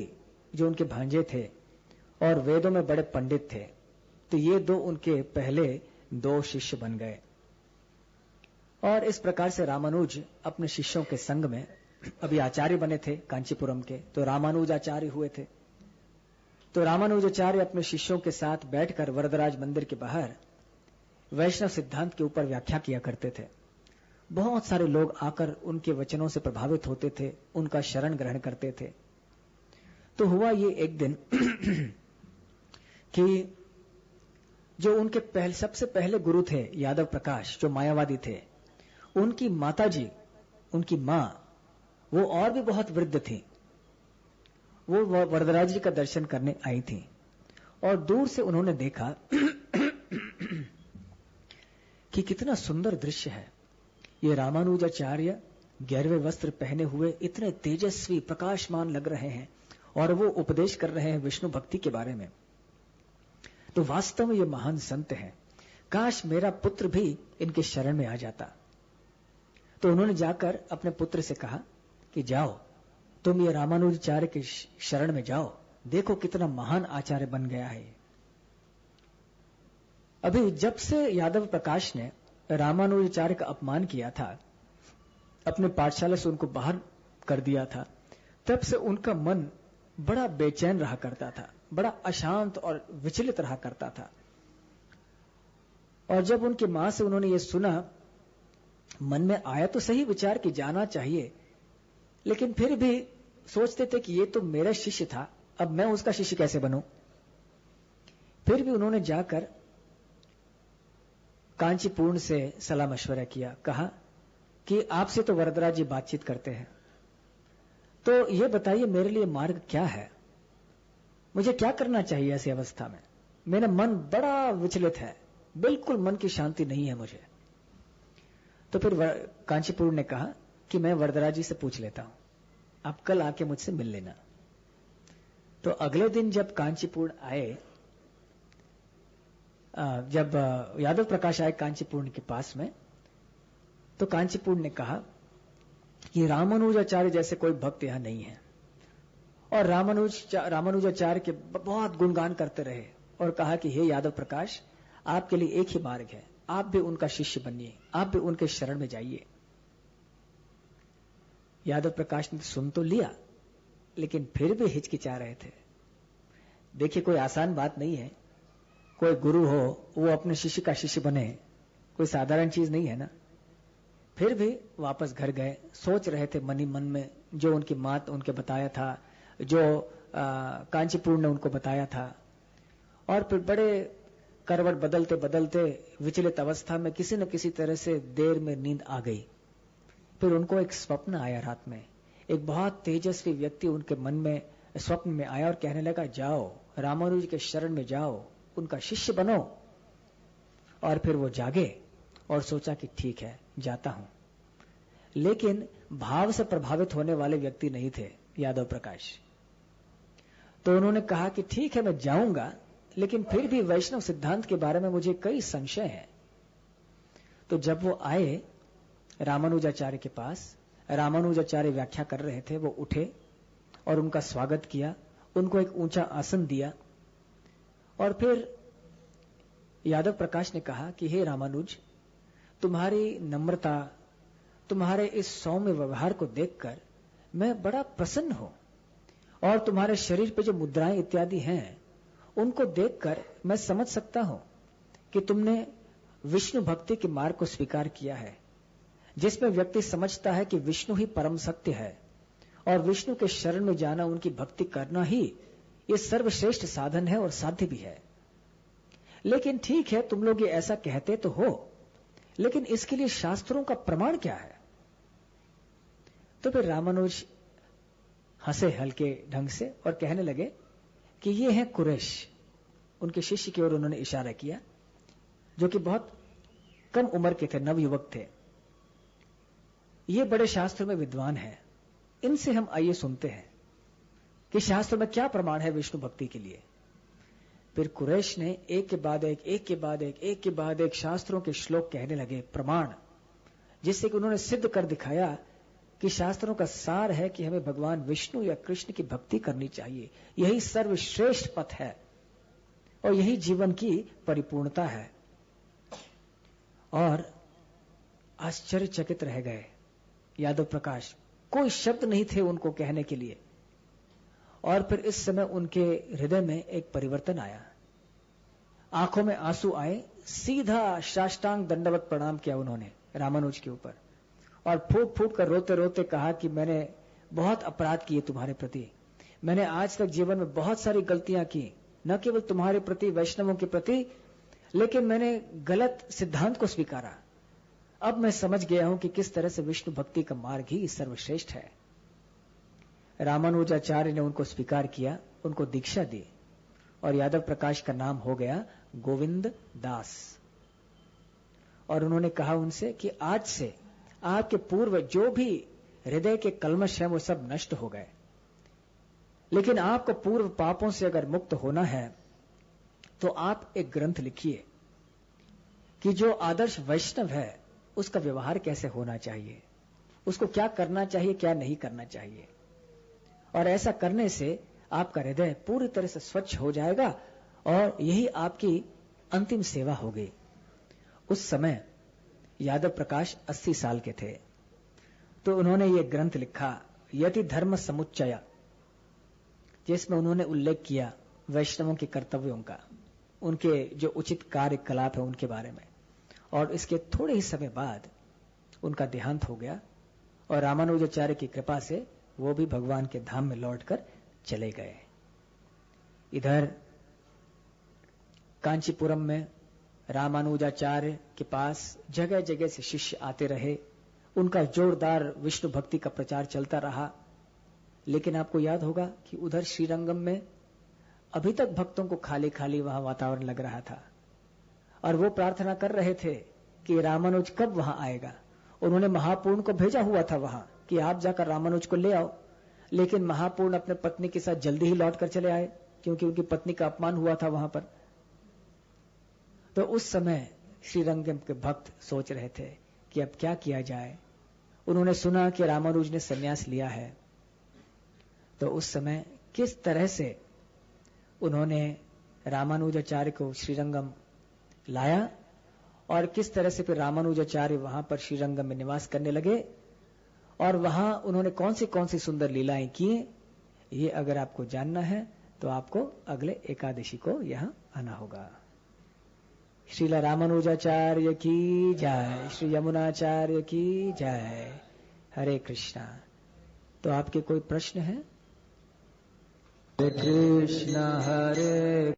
जो उनके भांजे थे और वेदों में बड़े पंडित थे। तो ये दो उनके पहले दो शिष्य बन गए। और इस प्रकार से रामानुज अपने शिष्यों के संग में अभी आचार्य बने थे कांचीपुरम के, तो रामानुज आचार्य हुए थे। तो रामानुजाचार्य अपने शिष्यों के साथ बैठकर वरदराज मंदिर के बाहर वैष्णव सिद्धांत के ऊपर व्याख्या किया करते थे। बहुत सारे लोग आकर उनके वचनों से प्रभावित होते थे, उनका शरण ग्रहण करते थे। तो हुआ ये एक दिन कि जो उनके सबसे पहले गुरु थे यादव प्रकाश, जो मायावादी थे, उनकी माताजी, उनकी मां, वो और भी बहुत वृद्ध थी। वो वरदराज जी का दर्शन करने आई थी और दूर से उन्होंने देखा कि कितना सुंदर दृश्य है। ये रामानुजाचार्य 11वें वस्त्र पहने हुए इतने तेजस्वी प्रकाशमान लग रहे हैं और वो उपदेश कर रहे हैं विष्णु भक्ति के बारे में। तो वास्तव में ये महान संत हैं, काश मेरा पुत्र भी इनके शरण में आ जाता। तो उन्होंने जाकर अपने पुत्र से कहा कि जाओ तुम ये रामानुजाचार्य के शरण में जाओ, देखो कितना महान आचार्य बन गया है। अभी जब से यादव प्रकाश ने रामानुजाचार्य का अपमान किया था, अपने पाठशाला से उनको बाहर कर दिया था, तब से उनका मन बड़ा बेचैन रहा करता था, बड़ा अशांत और विचलित रहा करता था। और जब उनकी मां से उन्होंने ये सुना, मन में आया तो सही विचार कि जाना चाहिए, लेकिन फिर भी सोचते थे कि ये तो मेरा शिष्य था, अब मैं उसका शिष्य कैसे बनूं। फिर भी उन्होंने जाकर कांचीपुरम से सलाह मशवरा किया, कहा कि आपसे तो वरदराज जी बातचीत करते हैं, तो ये बताइए मेरे लिए मार्ग क्या है, मुझे क्या करना चाहिए ऐसी अवस्था में। मेरा मन बड़ा विचलित है, बिल्कुल मन की शांति नहीं है मुझे। तो फिर कांचीपुरम ने कहा कि मैं वरदराज जी से पूछ लेता हूं, आप कल आके मुझसे मिल लेना। तो अगले दिन जब कांचीपुरम आए, जब यादव प्रकाश आए कांचीपुरम के पास में, तो कांचीपुरम ने कहा कि रामानुजाचार्य जैसे कोई भक्त यहां नहीं है। और रामानुजाचार्य के बहुत गुणगान करते रहे और कहा कि हे यादव प्रकाश, आपके लिए एक ही मार्ग है, आप भी उनका शिष्य बनिए, आप भी उनके शरण में जाइए। यादव प्रकाश ने सुन तो लिया, लेकिन फिर भी हिचकिचा रहे थे। देखिए, कोई आसान बात नहीं है, कोई गुरु हो वो अपने शिष्य का शिष्य बने, कोई साधारण चीज नहीं है ना। फिर भी वापस घर गए, सोच रहे थे मन ही मन में जो उनकी माँ उनके बताया था, जो कांचीपुरम ने उनको बताया था। और फिर बड़े करवट बदलते बदलते विचलित अवस्था में किसी न किसी तरह से देर में नींद आ गई। फिर उनको एक स्वप्न आया रात में, एक बहुत तेजस्वी व्यक्ति उनके मन में स्वप्न में आया और कहने लगा, जाओ रामानुज के शरण में जाओ, उनका शिष्य बनो। और फिर वो जागे और सोचा कि ठीक है, जाता हूं। लेकिन भाव से प्रभावित होने वाले व्यक्ति नहीं थे यादव प्रकाश। तो उन्होंने कहा कि ठीक है, मैं जाऊंगा, लेकिन फिर भी वैष्णव सिद्धांत के बारे में मुझे कई संशय हैं। तो जब वो आए रामानुजाचार्य के पास, रामानुजाचार्य व्याख्या कर रहे थे, वो उठे और उनका स्वागत किया, उनको एक ऊंचा आसन दिया। और फिर यादव प्रकाश ने कहा कि हे रामानुज, तुम्हारी नम्रता, तुम्हारे इस सौम्य व्यवहार को देखकर मैं बड़ा प्रसन्न हूं, और तुम्हारे शरीर पे जो मुद्राएं इत्यादि हैं उनको देखकर मैं समझ सकता हूं कि तुमने विष्णु भक्ति के मार्ग को स्वीकार किया है, जिसमें व्यक्ति समझता है कि विष्णु ही परम सत्य है और विष्णु के शरण में जाना, उनकी भक्ति करना ही ये सर्वश्रेष्ठ साधन है और साध्य भी है। लेकिन ठीक है, तुम लोग ये ऐसा कहते तो हो, लेकिन इसके लिए शास्त्रों का प्रमाण क्या है? तो फिर रामानुज हंसे हल्के ढंग से और कहने लगे कि ये हैं कुरैश। उनके शिष्य की ओर उन्होंने इशारा किया, जो कि बहुत कम उम्र के थे, नवयुवक थे। ये बड़े शास्त्र में विद्वान हैं, इनसे हम आइए सुनते हैं कि शास्त्र में क्या प्रमाण है विष्णु भक्ति के लिए। फिर कुरैश ने एक के बाद एक, एक के बाद एक, एक के बाद एक शास्त्रों के श्लोक कहने लगे, प्रमाण, जिससे कि उन्होंने सिद्ध कर दिखाया कि शास्त्रों का सार है कि हमें भगवान विष्णु या कृष्ण की भक्ति करनी चाहिए। यही सर्वश्रेष्ठ पथ है और यही जीवन की परिपूर्णता है। और आश्चर्यचकित रह गए यादव प्रकाश, कोई शब्द नहीं थे उनको कहने के लिए। और फिर इस समय उनके हृदय में एक परिवर्तन आया, आंखों में आंसू आए, सीधा साष्टांग दंडवत प्रणाम किया उन्होंने रामानुज के ऊपर और फूट फूट कर रोते रोते कहा कि मैंने बहुत अपराध किए तुम्हारे प्रति। मैंने आज तक जीवन में बहुत सारी गलतियां की, न केवल तुम्हारे प्रति, वैष्णवों के प्रति, लेकिन मैंने गलत सिद्धांत को स्वीकारा। अब मैं समझ गया हूं कि किस तरह से विष्णु भक्ति का मार्ग ही सर्वश्रेष्ठ है। रामानुजाचार्य ने उनको स्वीकार किया, उनको दीक्षा दी और यादव प्रकाश का नाम हो गया गोविंद दास। और उन्होंने कहा उनसे कि आज से आपके पूर्व जो भी हृदय के कल्मश हैं वो सब नष्ट हो गए, लेकिन आपको पूर्व पापों से अगर मुक्त होना है तो आप एक ग्रंथ लिखिए कि जो आदर्श वैष्णव है उसका व्यवहार कैसे होना चाहिए, उसको क्या करना चाहिए, क्या नहीं करना चाहिए। और ऐसा करने से आपका हृदय पूरी तरह से स्वच्छ हो जाएगा और यही आपकी अंतिम सेवा होगी। उस समय यादव प्रकाश 80 साल के थे, तो उन्होंने ये ग्रंथ लिखा यति धर्म समुच्चय, जिसमें उन्होंने उल्लेख किया वैष्णवों के कर्तव्यों का, उनके जो उचित कार्यकलाप है उनके बारे में। और इसके थोड़े ही समय बाद उनका देहांत हो गया और रामानुजाचार्य की कृपा से वो भी भगवान के धाम में लौटकर चले गए। इधर कांचीपुरम में रामानुजाचार्य के पास जगह जगह से शिष्य आते रहे, उनका जोरदार विष्णु भक्ति का प्रचार चलता रहा। लेकिन आपको याद होगा कि उधर श्रीरंगम में अभी तक भक्तों को खाली खाली वहां वातावरण लग रहा था और वो प्रार्थना कर रहे थे कि रामानुज कब वहां आएगा। उन्होंने महापूर्ण को भेजा हुआ था वहां कि आप जाकर रामानुज को ले आओ, लेकिन महापूर्ण अपने पत्नी के साथ जल्दी ही लौट कर चले आए क्योंकि उनकी पत्नी का अपमान हुआ था वहां पर। तो उस समय श्रीरंगम के भक्त सोच रहे थे कि अब क्या किया जाए। उन्होंने सुना कि रामानुज ने संन्यास लिया है, तो उस समय किस तरह से उन्होंने रामानुजाचार्य को श्रीरंगम लाया और किस तरह से फिर रामानुजाचार्य वहां पर श्रीरंगम में निवास करने लगे और वहां उन्होंने कौन सी सुंदर लीलाएं की, ये अगर आपको जानना है तो आपको अगले एकादशी को यहां आना होगा। श्रीला रामानुजाचार्य की जय, श्री यमुनाचार्य की जय। हरे कृष्णा। तो आपके कोई प्रश्न है? हरे कृष्णा हरे